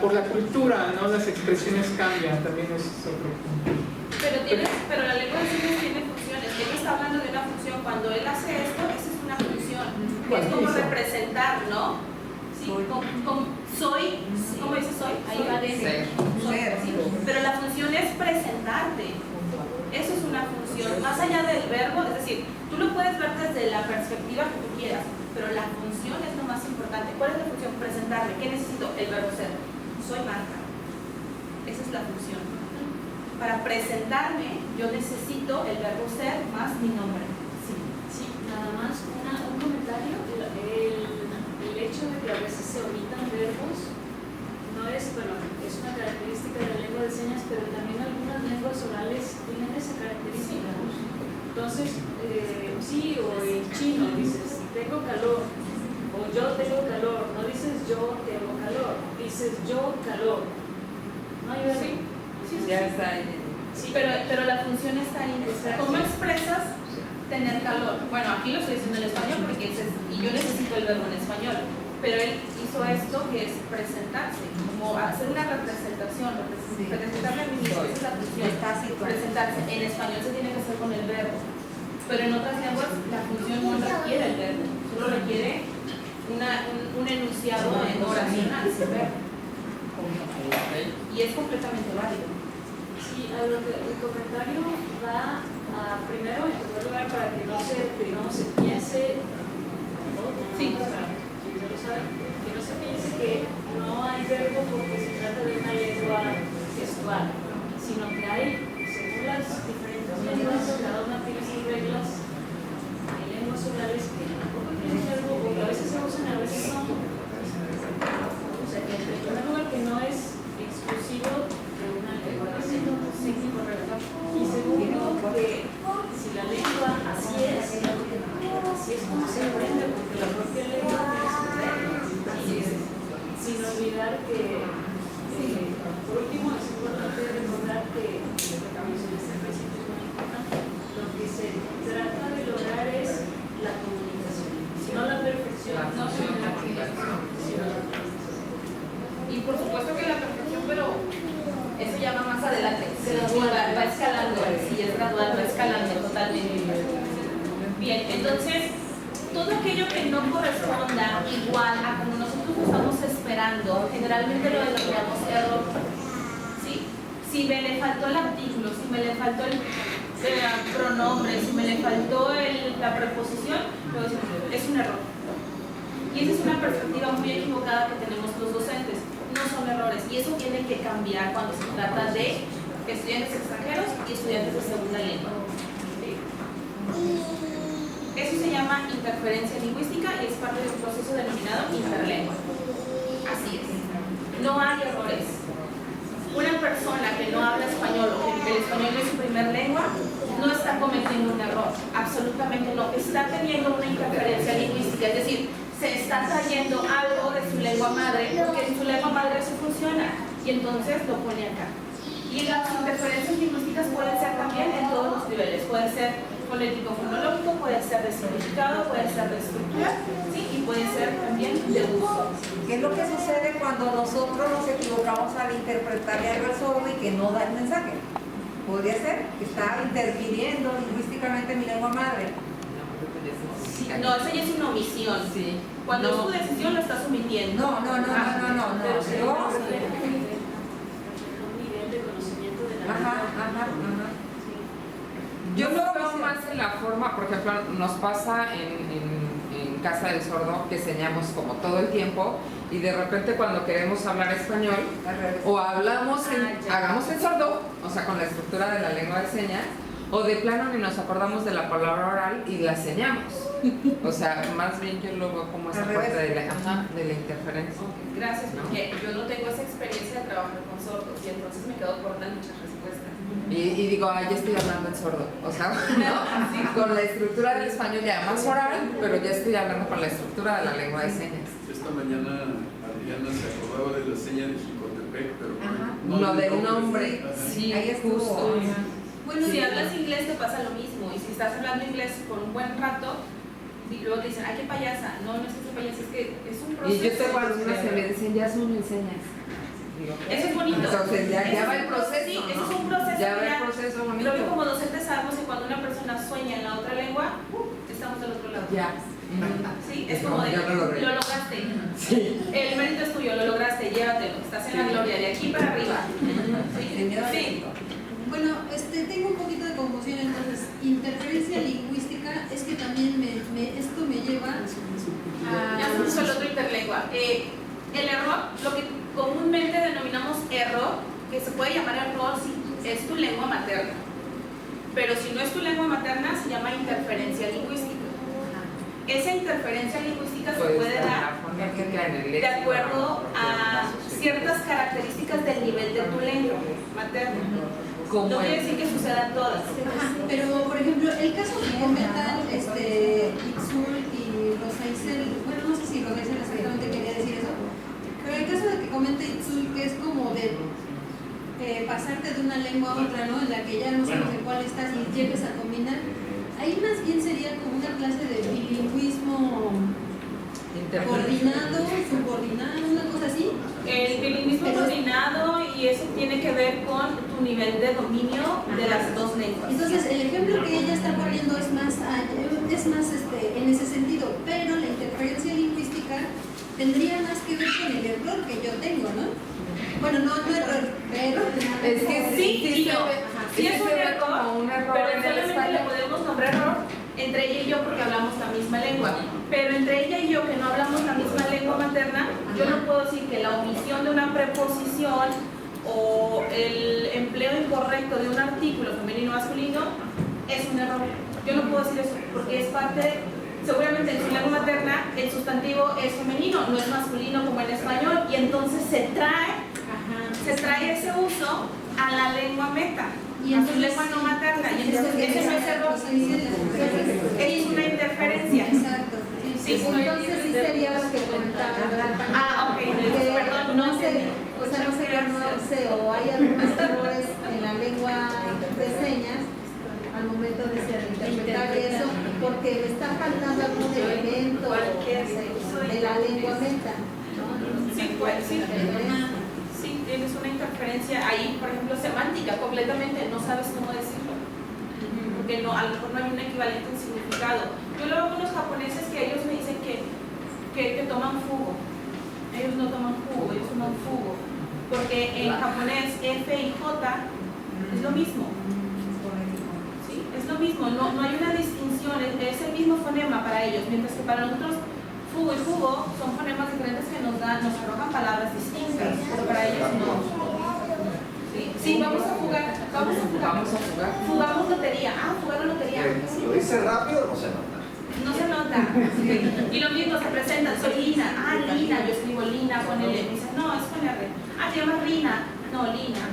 por la cultura, ¿no? Las expresiones cambian, también es otro punto. Pero la lengua de señas tiene funciones. Él está hablando de una función. Cuando él hace esto, esa es una función. Es como representar, ¿no? Sí, soy, ¿cómo dice soy? Ahí va de ser. Pero la función es presentarte. Eso es una función. Más allá del verbo, es decir, tú lo puedes ver desde la perspectiva que tú quieras, pero la función es lo más importante. ¿Cuál es la función? Presentarme. ¿Qué necesito? El verbo ser. Soy Marta. Esa es la función. Para presentarme, yo necesito el verbo ser más mi nombre. Sí, nada más un comentario. El hecho de que a veces se omitan verbos no es, bueno, es una característica de la lengua de señas, pero también algunas lenguas orales tienen esa característica. Entonces, sí, o en chino dices, tengo calor, o yo tengo calor, no dices yo tengo calor, dices yo calor. ¿No hay verbo? Sí, Ya está ahí. Sí, pero la función está ahí. ¿Cómo expresas tener calor? Bueno, aquí lo estoy diciendo en español porque y yo necesito el verbo en español, pero él hizo esto que es presentarse, como hacer una representación, presentarme a mí mismo, esa es la función, presentarse. En español se tiene que hacer con el verbo, pero en otras lenguas la función no requiere el verbo, solo requiere un enunciado en oracional, sin verbo. Y es completamente válido. Sí, a lo que el comentario va a, primero, en primer lugar, para que no se, digamos, se piense, Sí. ya lo saben, que no se piense que no hay verbo porque se trata de una lengua gestual, sino que hay, según las diferentes lenguas, cada una tiene sus reglas. Hay lenguas orales que tampoco tienen verbo, o que a veces se usan, a veces son. O sea, que en primer lugar que no es exclusivo de una lengua, sí, correcto. Y segundo, que si la lengua así es como se aprende, porque la propia lengua tiene sus reglas. Sin olvidar que, por último, es importante recordar que este principio es muy importante. Lo que se trata de lograr es la comunicación, no la perfección, no sino la comunicación, sino la perfección. Y por supuesto que la perfección, pero eso ya va más adelante. Va escalando, sí, es gradual, va escalando totalmente. Bien, entonces, todo aquello que no corresponda igual a como nosotros estamos esperando, generalmente lo denominamos error. ¿Sí? Si me le faltó el artículo, si me le faltó el pronombre, si me le faltó la preposición, luego es un error. Y esa es una perspectiva muy equivocada que tenemos los docentes. No son errores. Y eso tiene que cambiar cuando se trata de estudiantes extranjeros y estudiantes de segunda lengua. ¿Sí? Eso se llama interferencia lingüística y es parte de un proceso denominado interlengua. Así es. No hay errores. Una persona que no habla español o que el español no es su primer lengua no está cometiendo un error. Absolutamente no. Está teniendo una interferencia lingüística. Es decir, se está trayendo algo de su lengua madre, porque en su lengua madre eso funciona, y entonces lo pone acá. Y las interferencias lingüísticas pueden ser también en todos los niveles, puede ser fonético-fonológico, puede ser de significado, puede ser de estructura, ¿sí? Y puede ser también de uso. ¿Qué es lo que sucede cuando nosotros nos equivocamos al interpretarle algo al sordo y que no da el mensaje? Podría ser que está interfiriendo lingüísticamente en mi lengua madre. No, eso ya es una omisión. Sí. Cuando es tu decisión lo estás omitiendo. No. Pero se Yo- un nivel de conocimiento de la Ajá. Yo lo veo más en la forma, por ejemplo, nos pasa en Casa del Sordo que enseñamos como todo el tiempo y de repente cuando queremos hablar español o hablamos, hagamos en sordo, o sea, con la estructura de la lengua de señas, o de plano ni nos acordamos de la palabra oral y la enseñamos. O sea, más bien yo lo veo como esa parte de la interferencia. Gracias, porque yo no tengo esa experiencia de trabajar con sordos y entonces me quedo corta en muchas respuestas. Y digo, ya estoy hablando en sordo. O sea, ¿no? Con la estructura del español ya más oral, pero ya estoy hablando con la estructura de la lengua de señas. Esta mañana Adriana se acordaba de la seña de Jicotepec, pero no Lo del nombre. nombre, Ajá. sí, Ahí estuvo. justo. Bueno, si hablas inglés te pasa lo mismo, y si estás hablando inglés por un buen rato, y luego te dicen, ay, qué payasa. No, no es que sea payasa, es que es un proceso. Y yo tengo alumnos que me dicen, ya son enseñas. Digo, Eso es bonito. entonces ya Ese va es el un proceso. Sí, ¿no? eso es un proceso. Ya va mira, el proceso bonito. Creo que como docentes sabemos que cuando una persona sueña en la otra lengua, estamos del otro lado. Ya. Sí, es como de, ya lo logré. lo lograste. Sí. El mérito es tuyo, lo lograste, llévatelo. Estás en la gloria, de aquí para arriba. Sí. Bueno, tengo un poquito de confusión, entonces, interferencia lingüística es que también esto me lleva Ya se puso el otro interlengua. El error, lo que comúnmente denominamos error, que se puede llamar error si es tu lengua materna. Pero si no es tu lengua materna, se llama interferencia lingüística. Esa interferencia lingüística se puede dar de acuerdo a ciertas características del nivel de tu lengua materna. No quiere decir que sucedan todas. Ajá, pero por ejemplo, el caso que comentan Itzul y Rosaisel, bueno, no sé si Rosaisel exactamente quería decir eso, pero el caso de que comenta Itzul, que es como de pasarte de una lengua a otra, ¿no? En la que ya no sabes en cuál estás y llegues a combinar, ahí más bien sería como una clase de bilingüismo coordinado, subordinado, una cosa así. El bilingüismo coordinado, y eso tiene que ver con tu nivel de dominio de las dos lenguas. Entonces, el ejemplo que ella está poniendo es más en ese sentido, pero la interferencia lingüística tendría más que ver con el error que yo tengo, ¿no? Bueno, no error, pero Es que Sí, se no. ve- Sí sí es un se ve error, como un error pero en el solamente le español. podemos nombrar error entre ella y yo porque hablamos la misma lengua. Pero entre ella y yo que no hablamos la misma lengua materna, yo no puedo decir que la omisión de una preposición o el empleo incorrecto de un artículo femenino o masculino es un error. Yo no puedo decir eso porque es parte, seguramente en su lengua materna el sustantivo es femenino, no es masculino como en español, y entonces se trae ese uso a la lengua meta, y a su entonces lengua no materna, y entonces ese no es error, es una interferencia. Exacto. Sí, Entonces sí sería lo que comentaba. Ah, ok, perdón, no sé. O sea, no se reconoce o hay algunos errores en la lengua de señas al momento de interpretar eso, porque le está faltando algún elemento de la lengua meta, ¿no? Sí, pues sí. Sí, tienes una interferencia ahí, por ejemplo, semántica, completamente, no sabes cómo decirlo. Porque no, a lo mejor no hay un equivalente en significado. Yo lo veo con los japoneses que ellos me dicen que toman jugo. Ellos no toman jugo, ellos toman fugo. Porque en japonés F y J es lo mismo. Sí, es lo mismo, no hay una distinción, es el mismo fonema para ellos, mientras que para nosotros fugo y jugo son fonemas diferentes que nos arrojan palabras distintas, pero para ellos no. Sí, vamos a jugar. Jugamos lotería. Ah, jugar la lotería. Si lo dice rápido, no se nota. No se nota. Sí. Y lo mismo se presenta, soy Lina. Ah, Lina, yo escribo Lina con L. Me dicen, no, es con R. Ah, te llamas Rina. No, Lina.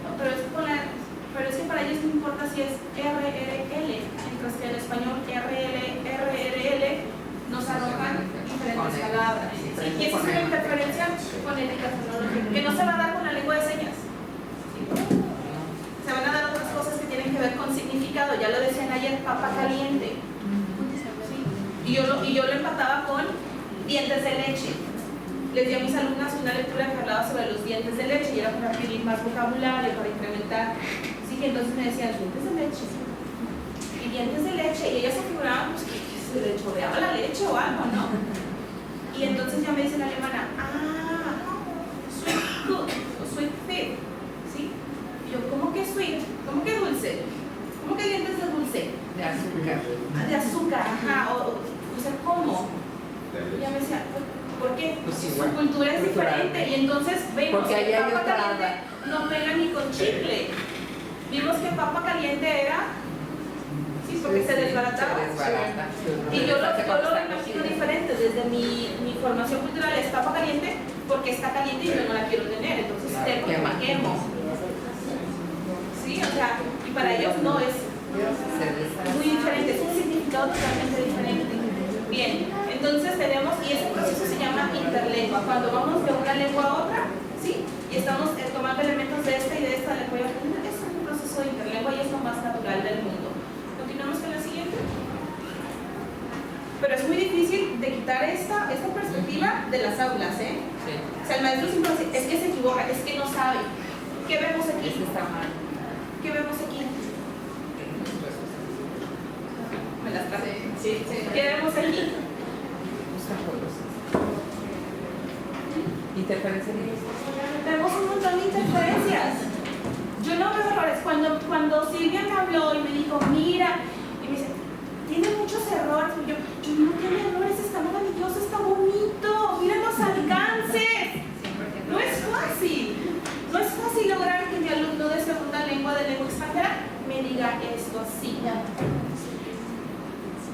No, pero es que para ellos no importa si es RRL, mientras que en español RRL nos arrojan diferentes palabras. Y esa es una interferencia fonética fonológica que no se va a dar con la lengua de señas. Se van a dar otras cosas que tienen que ver con significado. Ya lo decían ayer, papa caliente. ¿Sí? Y yo lo empataba con dientes de leche. Les di a mis alumnas una lectura que hablaba sobre los dientes de leche y era para adquirir más vocabulario, para incrementar. Así que entonces me decían dientes de leche. Y dientes de leche. Y ellas se figuraban pues, que se le chorreaba la leche o algo, ¿no? Y entonces ya me dice la alemana, sweet tooth o sweet teeth. ¿Sí? Y yo, ¿cómo que sweet? ¿Cómo que dulce? ¿Cómo que dientes de dulce? De azúcar. De azúcar, ajá. O sea, ¿cómo? Y ella me decía, ¿por qué? Pues Su igual, cultura es diferente. Y entonces vemos porque que allá hay papa otra caliente no pega ni con chicle. Vimos que papa caliente era, sí, porque se desbarataba. Se desbarata. Y yo lo imagino diferente. Desde mi formación cultural es papa caliente porque está caliente y yo no la quiero tener. Entonces tengo que me quemo. Sí, o sea, y para ellos no es muy diferente, es un significado totalmente diferente. Bien, entonces tenemos, y ese proceso se llama interlengua, cuando vamos de una lengua a otra, ¿sí? Y estamos tomando elementos de esta y de esta lengua, es un proceso de interlengua y es lo más natural del mundo. Continuamos con la siguiente. Pero es muy difícil de quitar esta perspectiva de las aulas, ¿eh? Sí. O sea, el maestro siempre dice, es que se equivoca, es que no sabe. ¿Qué vemos aquí? Este está mal. ¿Qué vemos aquí? Me las traje. Sí. ¿Qué vemos aquí? Interferencia. Vemos un montón de interferencias. Yo no veo errores. Cuando Silvia me habló y me dijo, mira, y me dice, tiene muchos errores. Y yo no tiene errores, está maravilloso, está bonito, mira los alcances. No es fácil. No es fácil lograr que mi alumno de segunda lengua, de lengua extranjera, me diga esto así.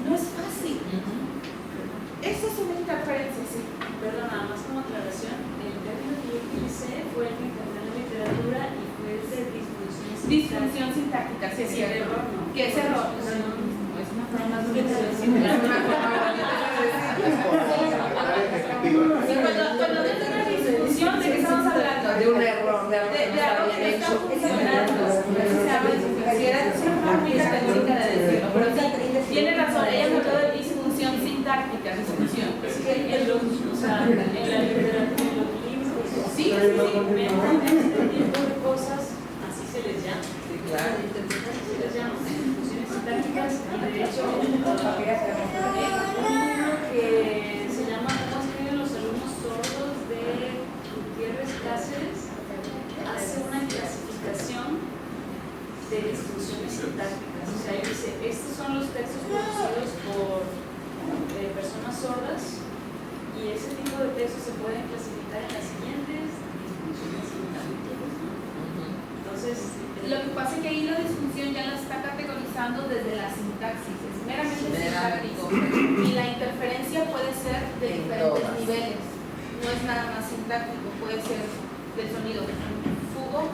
No es fácil. Esa es una interferencia, sí. Perdón, nada más como aclaración, el término que yo utilicé fue el que encontré en la literatura y fue el de Disfunción sintáctica, sí es cierto. error, ¿no? ¿Qué es error? No, es una forma más bonita de decir. Sí, cuando no tengo disfunción, ¿de qué estamos hablando? De un error, de algo que no está algo bien que no está hecho. funcionando. Es una forma muy técnica de decirlo, pero sí, tiene razón, ella me habló de disfunción sintáctica, disfunción. O sea, en la literatura, en los libros, Sí, inventan este tipo de cosas, así se les llama. Sí, claro. Se les llama disfunciones sintácticas y de hecho hay un libro que se llama ¿Cómo escriben los alumnos sordos? De Gutiérrez Cáceres. pueden clasificar en las siguientes disfunciones sintácticas, ¿no? Entonces, Lo que pasa es que ahí la disfunción ya la está categorizando desde la sintaxis, es meramente sintáctico. Y la interferencia puede ser de diferentes niveles, no es nada más sintáctico, puede ser del sonido, fugo,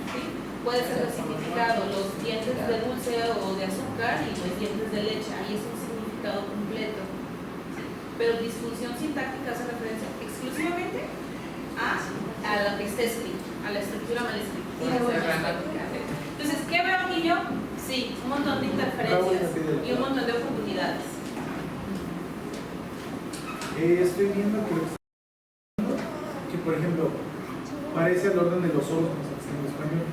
¿sí? Puede ser de significado, los dientes de dulce o de azúcar y los dientes de leche, ahí es un significado completo. ¿Sí? Pero disfunción sintáctica hace referencia exclusivamente a lo que está escrito, a la estructura mal escrita. Entonces, ¿qué veo aquí yo? Sí, un montón de interferencias y un montón de oportunidades. Estoy viendo que, por ejemplo, parece el orden de los sordos en español,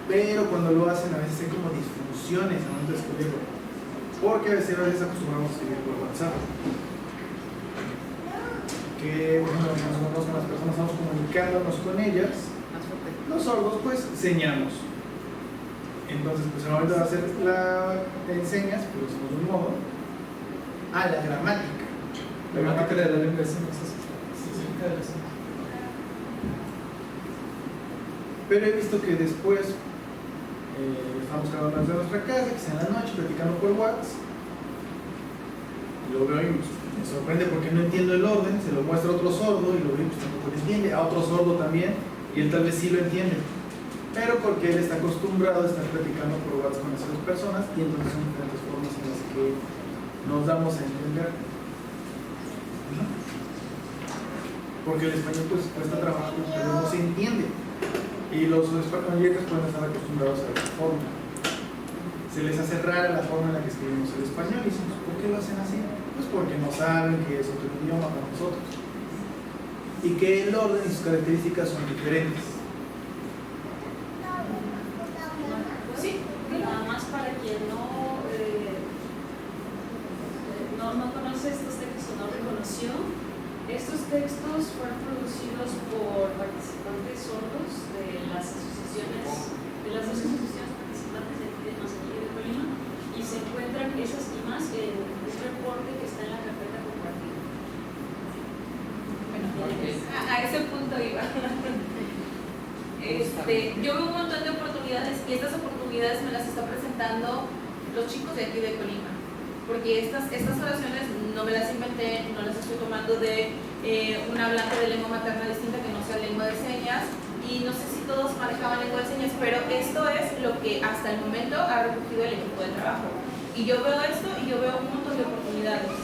pero cuando lo hacen a veces hay como disfunciones al momento de escribirlo, porque a veces acostumbramos a escribir por WhatsApp. Que bueno, nosotros con las personas estamos comunicándonos con ellas, los sordos pues enseñamos. Entonces pues al momento de hacer te enseñas, pues lo hacemos de un modo, a la gramática. La gramática de la lengua de señas es cerca de las señas. Pero he visto que después estamos cada uno de nuestra casa, que sea en la noche, platicando por WhatsApp. Lo veo y me sorprende porque no entiendo el orden, se lo muestra a otro sordo y lo veo y pues tampoco lo entiende, a otro sordo también, y él tal vez sí lo entiende. Pero porque él está acostumbrado a estar platicando por WhatsApp con esas dos personas y entonces son diferentes formas en las que nos damos a entender. Porque el español pues cuesta trabajo, pero no se entiende. Y los españoles pueden estar acostumbrados a esa forma. Se les hace rara la forma en la que escribimos el español y dicen, ¿por qué lo hacen así? Pues porque no saben que es otro idioma para nosotros. Y que el orden y sus características son diferentes. Sí, nada más para quien no conoce estos textos o no reconoció, estos textos fueron producidos por participantes sordos de las asociaciones, de las dos asociaciones participantes de aquí de Mazatlán y de Colima, y se encuentran esas y más en un reporte que está en la carpeta compartida. Bueno, a ese punto iba. Yo veo un montón de oportunidades y estas oportunidades me las está presentando los chicos de aquí de Colima, porque estas oraciones no me las inventé, no las estoy tomando de un hablante de lengua materna distinta que no sea lengua de señas, y no sé si todos manejaban lengua de señas, pero esto es lo que hasta el momento ha recogido el equipo de trabajo. Y yo veo esto y yo veo un montón de oportunidades.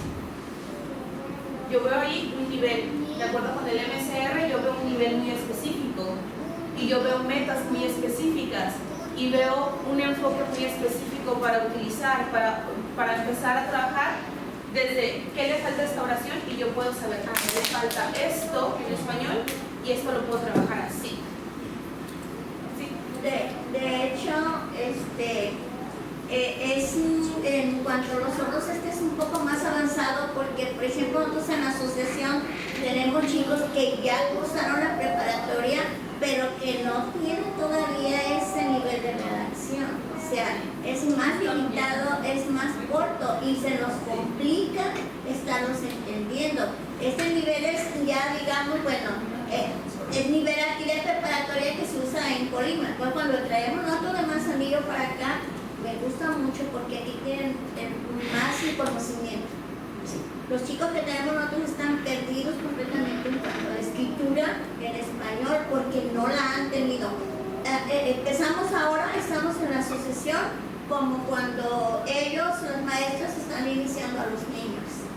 Yo veo ahí un nivel, de acuerdo con el MSR, yo veo un nivel muy específico. Y yo veo metas muy específicas y veo un enfoque muy específico para utilizar, para empezar a trabajar desde qué le falta a esta oración y yo puedo saber, le falta esto en español y esto lo puedo trabajar así. ¿Sí? De hecho, en cuanto a los sordos, es un poco más avanzado porque, por ejemplo, nosotros en la asociación tenemos chicos que ya cursaron la preparatoria, pero que no tienen todavía ese nivel de redacción. O sea, es más limitado, es más corto y se nos complica estarlos entendiendo. Este nivel es ya, digamos, bueno, el nivel aquí de preparatoria que se usa en Colima. Pues cuando traemos nosotros de Manzanillo para acá, me gusta mucho porque aquí tienen más conocimiento. Los chicos que tenemos nosotros están perdidos completamente en cuanto a la escritura en español porque no la han tenido. Empezamos ahora, estamos en la asociación como cuando ellos, los maestros, están iniciando a los niños.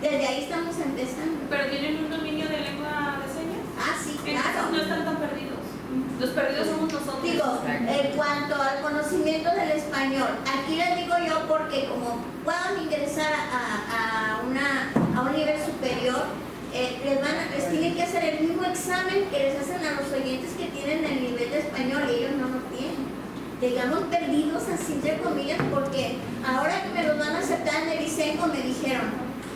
Desde ahí estamos empezando. ¿Pero tienen un dominio de lengua de señas? Ah, sí, Entonces claro. no están tan perdidos. Los perdidos somos nosotros. Digo, en cuanto al conocimiento del español, aquí les digo yo porque como puedan ingresar a un nivel superior, les tienen que hacer el mismo examen que les hacen a los oyentes que tienen el nivel de español y ellos no lo tienen. Digamos perdidos así entre comillas porque ahora que me los van a aceptar en el ISECO me dijeron,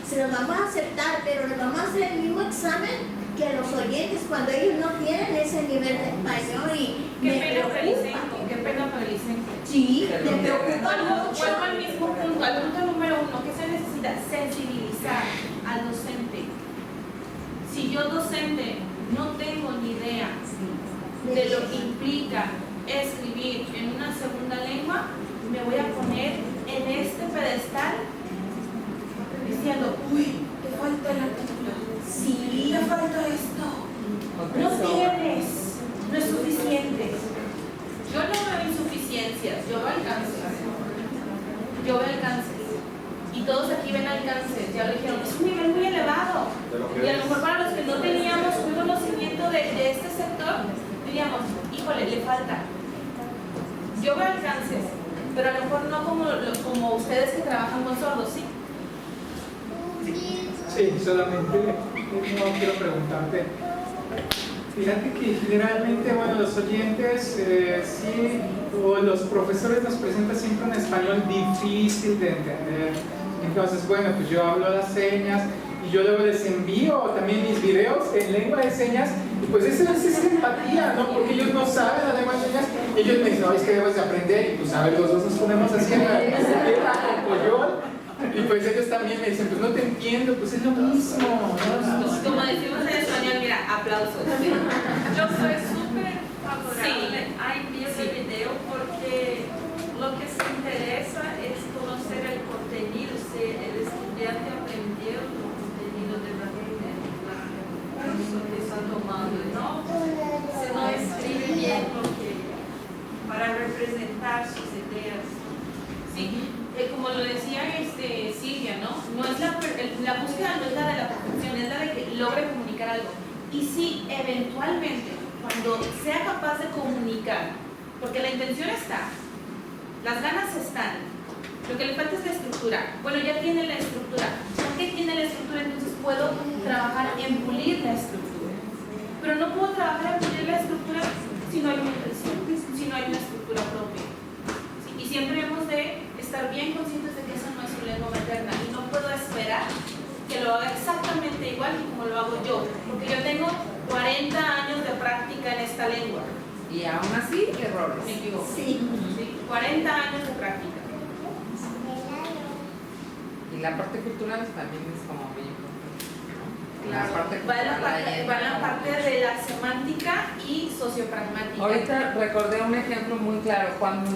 se los vamos a aceptar, pero les vamos a hacer el mismo examen que a los oyentes cuando ellos no tienen ese nivel de español y Qué me pena para el preocupa. licenciado, qué pena para el licenciado. Sí, me preocupa mucho. Vuelvo al mismo punto, al punto número 1, que se necesita sensibilizar al docente. Sí, yo docente no tengo ni idea de lo que implica escribir en una segunda lengua, me voy a poner en este pedestal diciendo, uy, te falta el artículo, sí, te falta esto, no tienes, no es suficiente. Yo no veo insuficiencias, yo veo alcances. Y todos aquí ven alcances, ya lo dijeron, es un nivel muy elevado. Y a lo mejor para los que no teníamos un conocimiento de este sector, diríamos, híjole, le falta. Yo veo alcances, pero a lo mejor no como ustedes que trabajan con sordos, ¿sí? Sí, solamente no quiero preguntarte. Fíjate que generalmente, bueno, los oyentes, sí, o los profesores nos presentan siempre un español difícil de entender. Entonces, bueno, pues yo hablo las señas y yo luego les envío también mis videos en lengua de señas y pues eso es empatía, ¿no? Porque ellos no saben la lengua de señas y ellos me dicen, no, es que debes de aprender y pues a ver, los dos nos ponemos así en la con collón y pues ellos también me dicen, pues no te entiendo, pues es lo mismo, ¿no? Como decimos en español, mira, aplausos. Yo soy súper favorable Sí. a enviar el video porque lo que se interesa es conocer el contenido, si el estudiante aprendió el contenido de la curso que está tomando, ¿no? Se no escribe bien lo que, para representar sus ideas. Sí, como lo decía Silvia, ¿no? No es la búsqueda no es la de la perfección, es la de que logre comunicar algo. Y si eventualmente, cuando sea capaz de comunicar, porque la intención está, las ganas están, lo que le falta es la estructura. Bueno, ya tiene la estructura. ¿Por qué tiene la estructura? Entonces puedo trabajar en pulir la estructura. Pero no puedo trabajar en pulir la estructura si no hay una intención, si no hay una estructura propia. ¿Sí? Y siempre hemos de estar bien conscientes de que esa no es su lengua materna y no puedo esperar que lo haga exactamente igual que como lo hago yo, porque yo tengo 40 años de práctica en esta lengua. Y aún así, errores. Me equivoco. Sí. ¿Sí? 40 años de práctica. Y la parte cultural también es como muy importante, ¿no? Claro, va la parte de la semántica y sociopragmática. Ahorita recordé un ejemplo muy claro. Cuando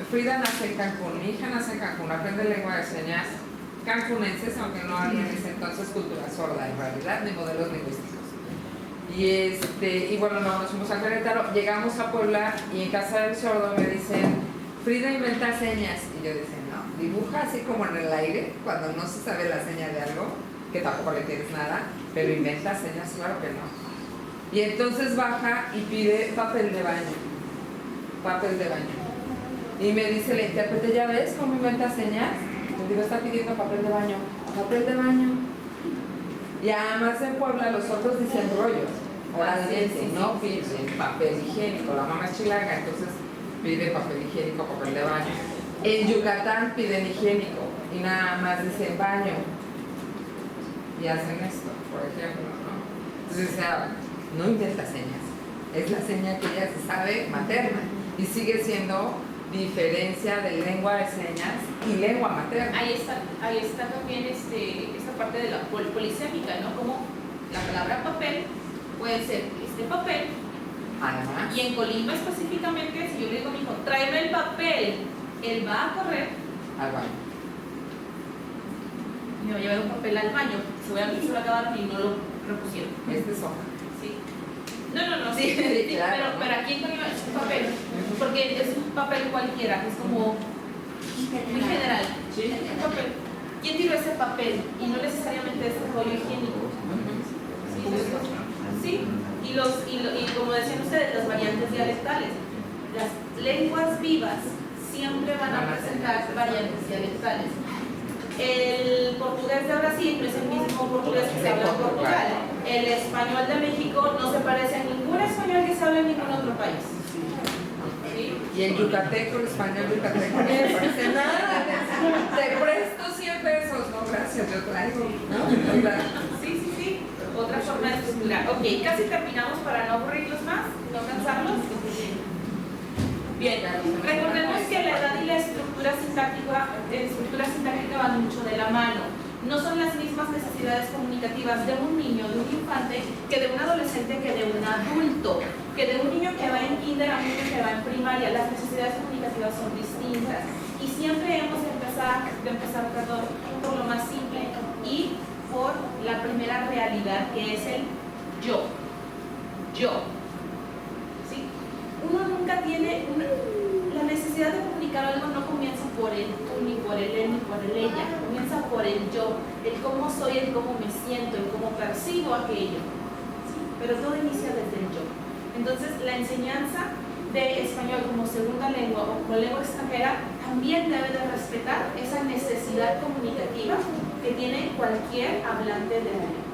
Frida nace en Cancún, mi hija nace en Cancún, aprende lengua de señas cancunenses, aunque no había en ese entonces cultura sorda en realidad, ni modelos lingüísticos. Y bueno, nos fuimos a Querétaro, llegamos a Puebla y en casa del sordo me dicen, Frida inventa señas. Y yo decía, no, dibuja así como en el aire, cuando no se sabe la seña de algo, que tampoco le tienes nada, pero inventa señas, claro que no. Y entonces baja y pide papel de baño. Y me dice la intérprete, ¿ya ves cómo inventa señas? Le digo, está pidiendo papel de baño. Y además en Puebla los otros dicen rollos, oralmente, no piden papel higiénico. La mamá es chilanga, entonces pide papel higiénico, papel de baño. En Yucatán piden higiénico y nada más dicen baño. Y hacen esto, por ejemplo, ¿no? Entonces, o sea, no inventa señas. Es la seña que ella se sabe materna y sigue siendo diferencia de lengua de señas y lengua materna. Ahí está también esta parte de la polisémica, ¿no? Como la palabra papel puede ser este papel. Además. Y en Colima específicamente, si yo le digo a mi hijo, tráeme el papel, él va a correr al baño. Me va a llevar un papel al baño, seguramente se va a acabar y no lo repusieron. Este es hoja. Sí. No, sí, claro, pero aquí en Colima es un papel, porque es un papel cualquiera, es como muy general. Sí. Un papel. ¿Quién tiró ese papel? Y no necesariamente es rollo higiénico. Sí, y como decían ustedes, las variantes dialectales. Las lenguas vivas siempre van a presentar variantes dialectales. El portugués de Brasil no es el mismo portugués que se habla en Portugal. El español de México no se parece a ningún español que se habla en ningún otro país. ¿Sí? Y el yucateco, el español yucateco, no se parece nada. Te presto 100 pesos. No, gracias, yo traigo. ¿No? Sí. Otra forma de estructurar. Ok, casi terminamos para no aburrirlos más, no cansarlos. Bien, recordemos que la edad y la estructura sintáctica van mucho de la mano. no son las mismas necesidades comunicativas de un niño, de un infante, que de un adolescente, que de un adulto, que de un niño que va en kinder a un niño que va en primaria. Las necesidades comunicativas son distintas y siempre hemos de empezar por lo más simple y por la primera realidad, que es el yo. ¿Sí? Uno nunca tiene la necesidad de comunicar algo, no comienza por el tú, ni por el él, ni por el ella, comienza por el yo, el cómo soy, el cómo me siento, el cómo percibo aquello. ¿Sí? Pero todo inicia desde el yo. Entonces, la enseñanza de español como segunda lengua o como lengua extranjera también debe de respetar esa necesidad comunicativa que tiene cualquier hablante de la lengua.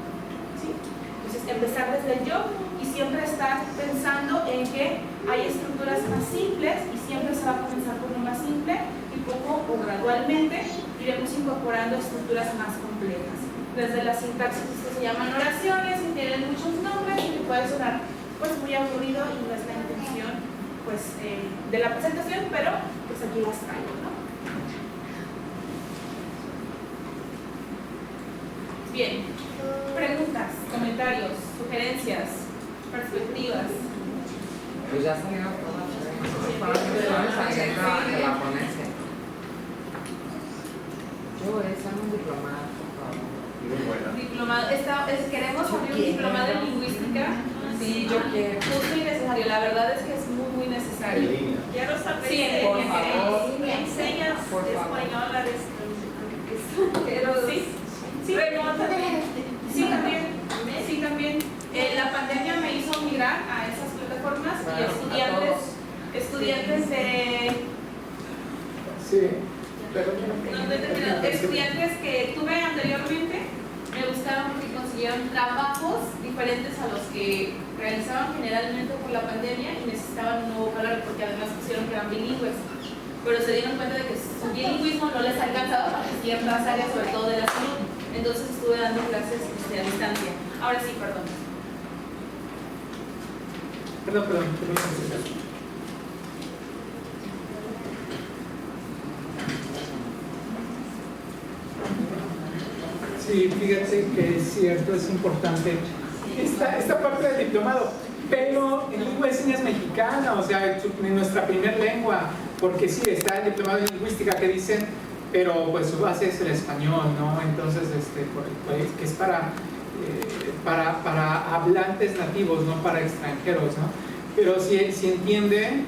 ¿Sí? Entonces, empezar desde el yo y siempre estar pensando en que hay estructuras más simples y siempre se va a comenzar por lo más simple y poco o gradualmente iremos incorporando estructuras más complejas. Desde la sintaxis, esto se llaman oraciones y tienen muchos nombres y puede sonar pues muy aburrido y no es la intención pues de la presentación, pero pues aquí las traigo, ¿no? Bien, preguntas, comentarios, sugerencias, perspectivas. Pues ya salieron todas de la ponencia. Yo voy a hacer un diplomado, por favor. Diplomado, queremos abrir un diplomado en lingüística. Sí, yo quiero. Justo y necesario, la verdad es que es muy, muy necesario. Ya lo sabes. Sí, por favor. Me enseñas español a pero sí. Sí, sí, también. Sí, también. La pandemia me hizo migrar a esas plataformas y estudiantes de... Sí, estudiantes que tuve anteriormente me gustaron porque consiguieron trabajos diferentes a los que realizaban generalmente por la pandemia y necesitaban un nuevo vocabulario porque además pusieron que eran bilingües, pero se dieron cuenta de que su bilingüismo no les alcanzaba para ciertas áreas, sobre todo de la salud. Entonces estuve dando clases a distancia. Ahora sí, perdón. Perdón. Sí, fíjate que es cierto, es importante esta parte del diplomado, pero en lengua de señas mexicana, o sea, en nuestra primer lengua, porque sí, está el diplomado en lingüística que dicen, pero pues su base es el español, ¿no? Entonces, pues, que es para hablantes nativos, no para extranjeros, ¿no? Pero si entiende,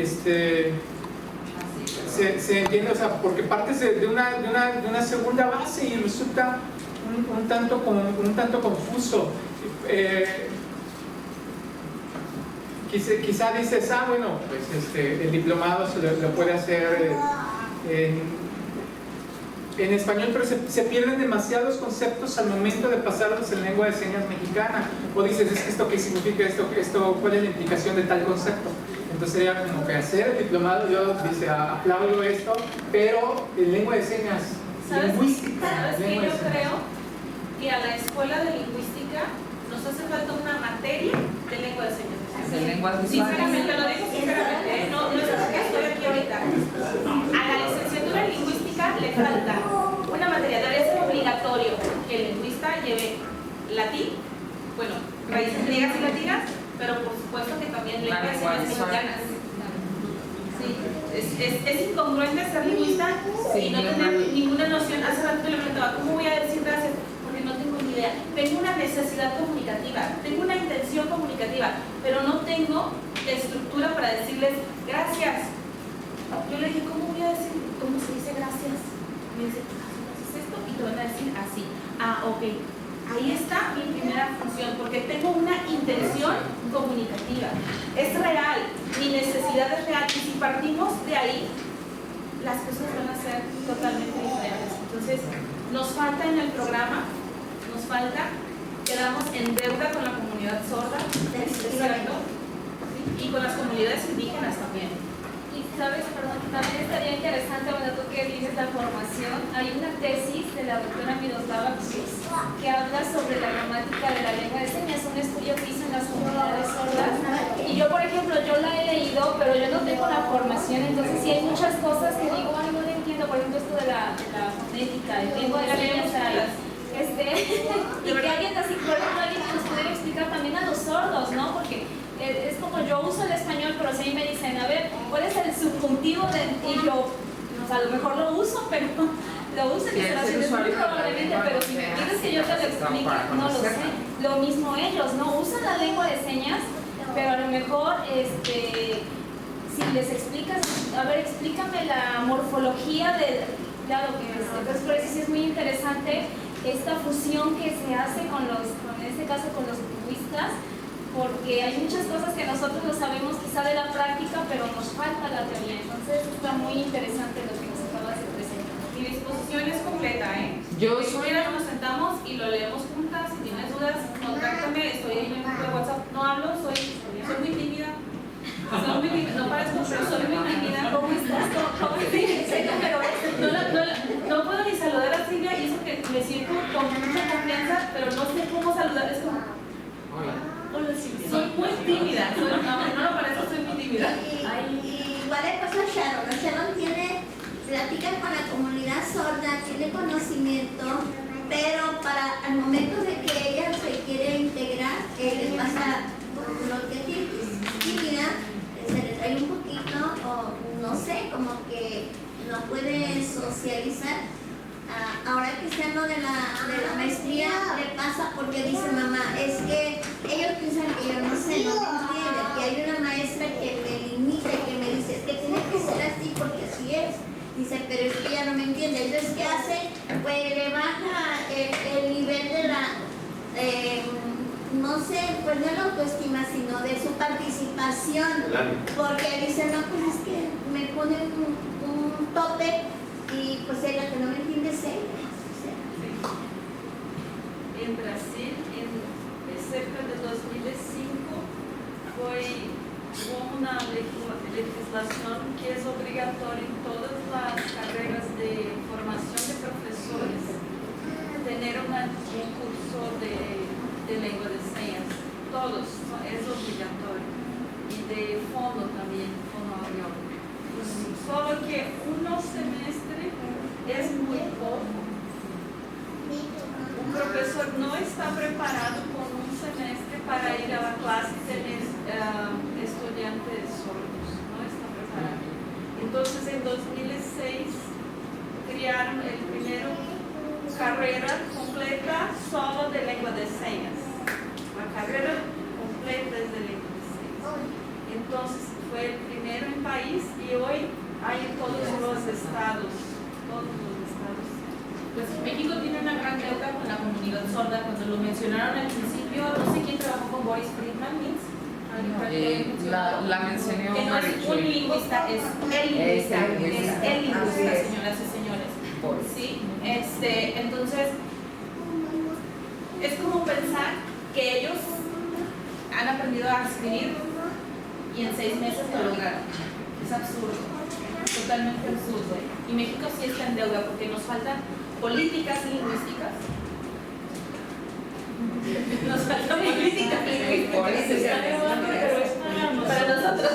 se entiende, o sea, porque partes de una segunda base y resulta un tanto confuso. Quizá dices, bueno, pues el diplomado se lo puede hacer en español, pero se pierden demasiados conceptos al momento de pasarlos en lengua de señas mexicana. O dices, es que esto, ¿qué significa esto? ¿Cuál es la implicación de tal concepto? Entonces sería como que hacer el diplomado, yo aplaudo esto, pero en lengua de señas lingüística. ¿Sabes qué? Yo creo que a la escuela de lingüística nos hace falta una materia de lengua de señas. De lenguas visuales. Sinceramente, lo digo sinceramente, no es porque estoy aquí ahorita. A la licenciatura en lingüística le falta una materia, debería ser obligatorio que el lingüista lleve latín, bueno, raíces griegas y latinas, pero por supuesto que también lenguas de señas mexicanas. Sí, es incongruente ser lingüista y no tener ninguna noción. Hace rato le preguntaba, ¿cómo voy a decir gracias? Porque no tengo ni idea. Tengo una necesidad comunicativa, tengo una intención comunicativa, pero no tengo estructura para decirles gracias. Yo le dije, ¿cómo voy a decir? ¿Cómo se dice gracias? Me dice, ¿haces esto? Y te van a decir así. Ok. Ahí está mi primera función, porque tengo una intención comunicativa. Es real, mi necesidad es real. Y si partimos de ahí, las cosas van a ser totalmente diferentes. Entonces, nos falta en el programa, quedamos en deuda con la comunidad sorda, ¿cierto? Y con las comunidades indígenas también. Y sabes, perdón, también estaría interesante, bueno, tú que dices la formación, hay una tesis de la doctora Miroslava que habla sobre la gramática de la lengua de señas, un estudio que hizo en las comunidades sordas. Y yo, por ejemplo, yo la he leído, pero yo no tengo la formación, entonces sí hay muchas cosas que digo, no le entiendo, por ejemplo, esto de la fonética, el lengua de señas ahí. Y que alguien así, por ejemplo, alguien que nos pudiera explicar también a los sordos, ¿no? Porque es como yo uso el español, pero si me dicen, a ver, ¿cuál es el subjuntivo y yo, o sea, a lo mejor lo uso, pero lo uso en instalaciones muy probablemente, pero si me pides que yo te lo explique, no lo sé. Lo mismo ellos, ¿no? Usan la lengua de señas, pero a lo mejor, si les explicas, a ver, explícame la morfología de, claro que entonces por eso sí es muy interesante esta fusión que se hace en este caso con los lingüistas, porque hay muchas cosas que nosotros lo sabemos quizá de la práctica, pero nos falta la teoría. Entonces está muy interesante lo que nos acabas de presentar. Mi disposición es completa, ¿eh? Yo si quieres nos sentamos y lo leemos juntas. Si tienes dudas, contáctame, estoy ahí en el grupo de WhatsApp. No hablo, soy muy tímida. No parezco, pero soy muy tímida. ¿Cómo estás? ¿Cómo estás? No puedo ni saludar a Silvia y eso que me siento con mucha confianza, pero no sé cómo saludar. Es como... Hola Silvia. Soy muy tímida. No lo parezco, soy muy tímida. Igual le pasa a Sharon. Sharon platica con la comunidad sorda, tiene conocimiento, pero al momento de que ella se quiere integrar, le pasa lo que es tímida, se le trae un poquito, o no sé, como que no puede socializar. Ahora que está en lo de la maestría, le pasa porque dice mamá, es que ellos piensan que yo no sé, no me entiende, que hay una maestra que me limita, que me dice, es que tiene que ser así porque así es. Dice, pero es que ella no me entiende. Entonces, ¿qué hace? Pues le baja el nivel de la, no sé, pues no la autoestima, sino de su participación. Porque dice, no, pues es que me pone un tope y pues la que no me entiende es ella. En Brasil, cerca de 2005, hubo una legislación que es obligatoria en todas las carreras de formación de profesores tener un curso de lengua de señas. Todos, es obligatorio. Y de fono también, fonoaudiólogo. Solo que unos semestres es muy poco. Un profesor no está preparado con un semestre para ir a la clase y tener estudiantes sordos, no está preparado. Entonces en 2006 crearon el primero carrera completa solo de lengua de señas. La carrera completa es de lengua de señas. Entonces fue el primero en país y hoy hay en todos los estados. Pues México tiene una gran deuda con la comunidad sorda. Cuando lo mencionaron al principio, no sé quién trabajó con Boris Friedman, la mencioné que no es un lingüista, es el lingüista, señoras y señores. ¿Sí? Entonces, es como pensar que ellos han aprendido a escribir y en 6 meses lo lograron. Es absurdo, totalmente absurdo. Y México sí está en deuda porque nos faltan políticas lingüísticas. Nos faltan políticas lingüísticas. Para nosotros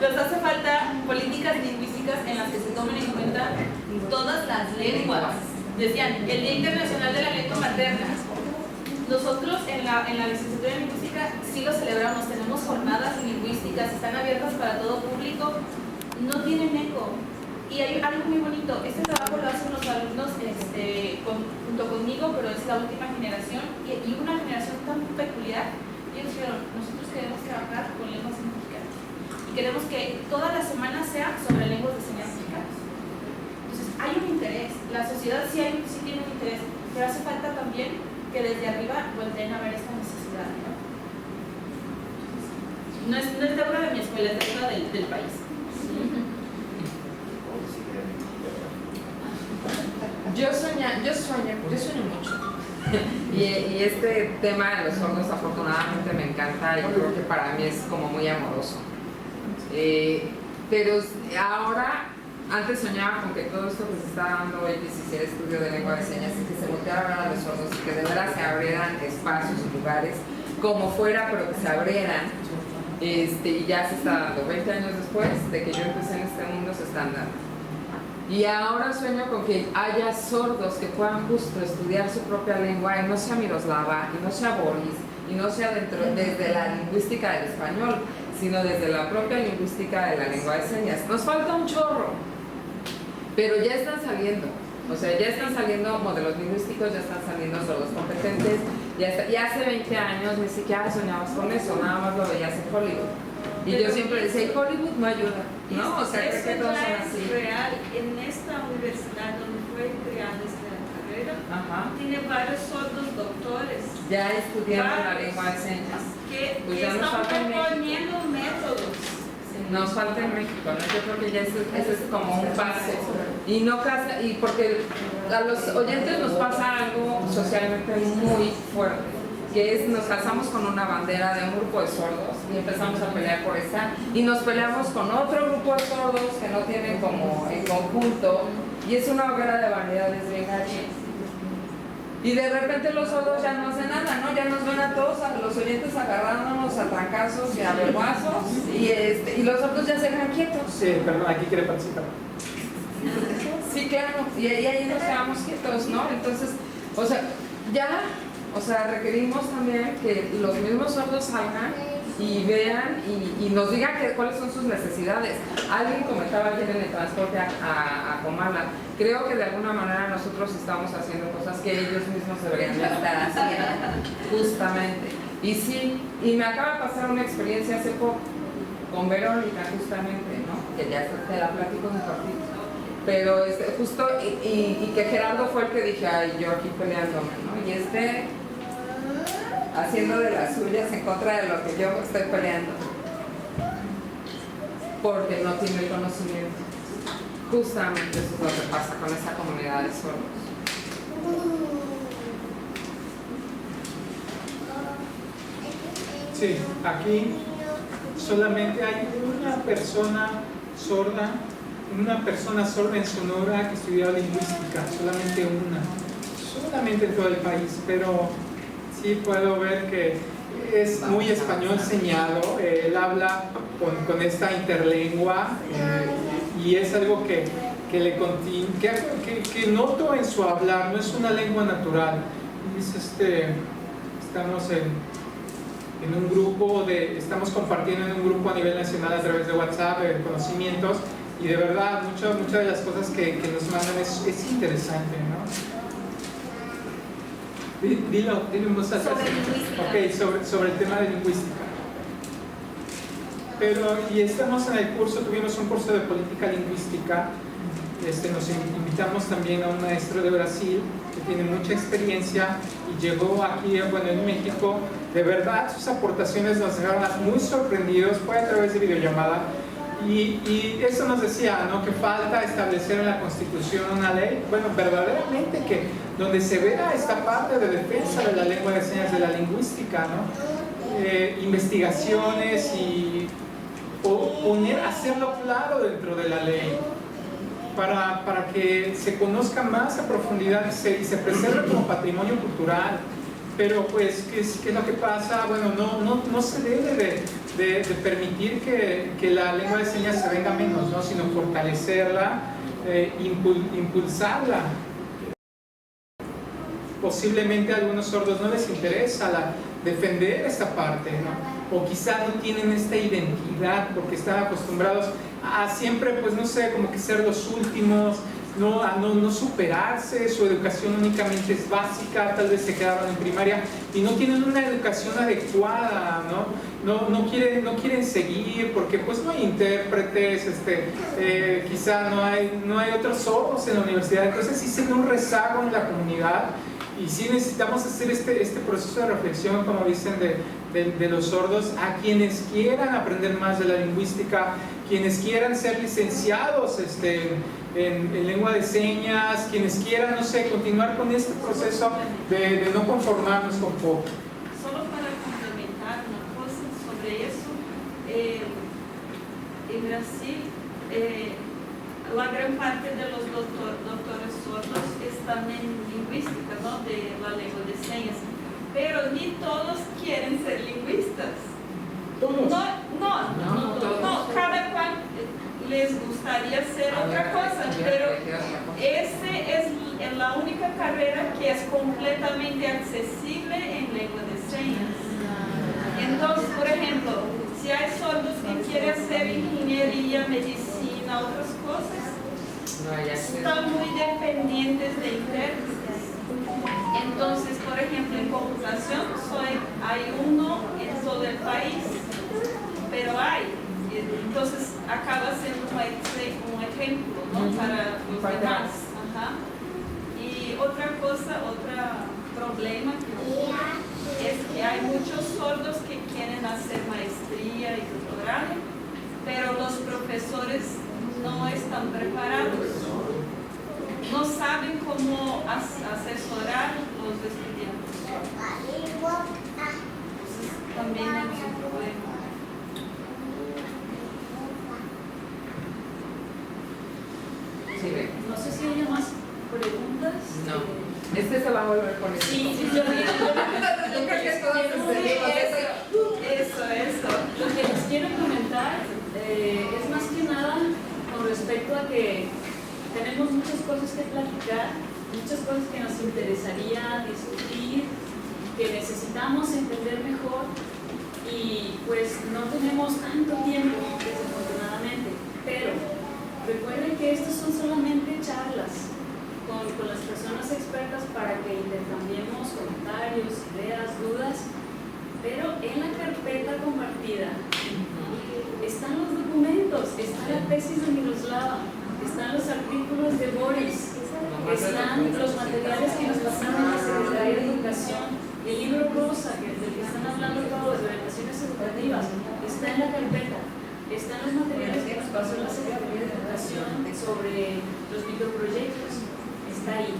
nos hace falta políticas lingüísticas en las que se tomen en cuenta todas las lenguas. Decían, el Día Internacional de la Lengua Materna. Nosotros en la licenciatura en lingüística sí lo celebramos, tenemos jornadas lingüísticas, están abiertas para todo público, no tienen eco. Y hay algo muy bonito, este trabajo lo hacen los alumnos junto conmigo, pero es la última generación y una generación tan peculiar. Ellos dijeron, nosotros queremos trabajar con lenguas mexicanas y queremos que toda la semana sea sobre lenguas de señas mexicanas. Entonces hay un interés, la sociedad sí tiene un interés, pero hace falta también que desde arriba volteen a ver esta necesidad, ¿no? No es deuda de mi escuela, es deuda del país. Yo sueño mucho. Y este tema de los sordos afortunadamente me encanta y creo que para mí es como muy amoroso. Pero ahora, antes soñaba con que todo esto que se está dando hoy, que se hiciera estudio de lengua de señas y que se volteara a ver a los sordos y que de verdad se abrieran espacios y lugares como fuera, pero que se abrieran. Y ya se está dando. 20 años después de que yo empecé en este mundo se están dando. Y ahora sueño con que haya sordos que puedan justo estudiar su propia lengua y no sea Miroslava, y no sea Boris, y no sea desde la lingüística del español, sino desde la propia lingüística de la lengua de señas. Nos falta un chorro, pero ya están saliendo. O sea, ya están saliendo modelos lingüísticos, ya están saliendo sordos competentes. Y hace 20 años ni siquiera soñabas con eso, nada más lo veías en Hollywood. Y yo siempre decía, Hollywood no ayuda, ¿no? O sea, creo que todos son así. Real, en esta universidad donde fue creada esta carrera, tiene varios sordos doctores. Ya estudiando la lengua de señas. Que pues ya nos están falta en México. proponiendo métodos. Nos falta en México, ¿no? Yo creo que ya ese es como un paso. Y no casa, y porque a los oyentes nos pasa algo socialmente muy fuerte, que es nos casamos con una bandera de un grupo de sordos y empezamos a pelear por esa, y nos peleamos con otro grupo de sordos que no tienen como en conjunto, y es una hoguera de vanidades bien gacha. Y de repente los sordos ya no hacen nada, ¿no? Ya nos ven a todos, a los oyentes agarrándonos a trancazos y a verguazos, y los sordos ya se quedan quietos. Sí, perdón, aquí quiere participar. Sí, claro, y ahí nos quedamos quietos, ¿no? Entonces, o sea, ya, o sea, requerimos también que los mismos sordos salgan y vean y nos digan cuáles son sus necesidades. Alguien comentaba ayer en el transporte a Comala, creo que de alguna manera nosotros estamos haciendo cosas que ellos mismos deberían estar haciendo, justamente. Y sí, y me acaba de pasar una experiencia hace poco con Verónica, justamente, ¿no? Que ya te la platico un ratito. Pero justo, y que Gerardo fue el que dije, ay, yo aquí peleándome, ¿no? Y haciendo de las suyas en contra de lo que yo estoy peleando. Porque no tiene el conocimiento. Justamente eso es lo que pasa con esa comunidad de sordos. Sí, aquí solamente hay una persona sorda en Sonora que estudió lingüística, solamente en todo el país, pero sí puedo ver que es muy español señado, él habla con esta interlengua y es algo que noto en su hablar, no es una lengua natural. Estamos en un grupo, estamos compartiendo en un grupo a nivel nacional a través de WhatsApp, conocimientos, y de verdad muchas de las cosas que nos mandan es interesante, ¿no? Dilo en voz alta. Sobre lingüística. Ok, sobre el tema de lingüística. Y estamos en el curso, tuvimos un curso de política lingüística. Nos invitamos también a un maestro de Brasil que tiene mucha experiencia y llegó aquí, en México. De verdad, sus aportaciones nos dejaron muy sorprendidos, fue a través de videollamada. Y eso nos decía, ¿no? Que falta establecer en la Constitución una ley, verdaderamente que donde se vea esta parte de defensa de la lengua de señas, de la lingüística, ¿no? Investigaciones y hacerlo claro dentro de la ley para que se conozca más a profundidad y se preserve como patrimonio cultural. Pero pues, ¿qué es lo que pasa? No se debe de permitir que la lengua de señas se venga menos, ¿no? Sino fortalecerla, impulsarla. Posiblemente a algunos sordos no les interesa defender esta parte, ¿no? O quizá no tienen esta identidad porque están acostumbrados a siempre, pues no sé, como que ser los últimos, no superarse, su educación únicamente es básica, tal vez se quedaron en primaria y no tienen una educación adecuada, no quieren seguir porque pues no hay intérpretes, quizá no hay otros sordos en la universidad, entonces sí se ve un rezago en la comunidad y sí necesitamos hacer este proceso de reflexión, como dicen, de los sordos, a quienes quieran aprender más de la lingüística, quienes quieran ser licenciados en lengua de señas, quienes quieran, no sé, continuar con este proceso de no conformarnos con poco. Solo para complementar una cosa sobre eso, en Brasil, la gran parte de los doctores sordos están en lingüística, ¿no? De la lengua de señas, pero ni todos quieren ser lingüistas. ¿Todos? No, cada cual les gustaría hacer otra cosa, pero esta es la única carrera que es completamente accesible en lengua de señas. Entonces, por ejemplo, si hay sordos que quieren hacer ingeniería, medicina, otras cosas, están muy dependientes de intérpretes. Entonces, por ejemplo, en computación hay uno en todo el país, pero hay. Entonces, acaba siendo un ejemplo, ¿no? Para los demás. Ajá. Y otra cosa, otro problema es que hay muchos sordos que quieren hacer maestría y doctorado, pero los profesores no están preparados, no saben cómo asesorar a los estudiantes. Entonces, también es un problema. No sé si hay más preguntas. No. Este se va a volver con eso. Sí, yo creo que Eso. Lo que les quiero comentar es más que nada con respecto a que tenemos muchas cosas que platicar, muchas cosas que nos interesaría discutir, que necesitamos entender mejor y pues no tenemos tanto tiempo, desafortunadamente, pero recuerden que estos son solamente charlas con las personas expertas para que intercambiemos comentarios, ideas, dudas, pero en la carpeta compartida están los documentos, está la tesis de Miroslava, están los artículos de Boris, están los materiales que nos pasaron a la Secretaría de Educación, el libro rosa del que están hablando todos, de orientaciones educativas, está en la carpeta. Están los materiales que nos pasó la Secretaría de Educación sobre los microproyectos. Está ahí.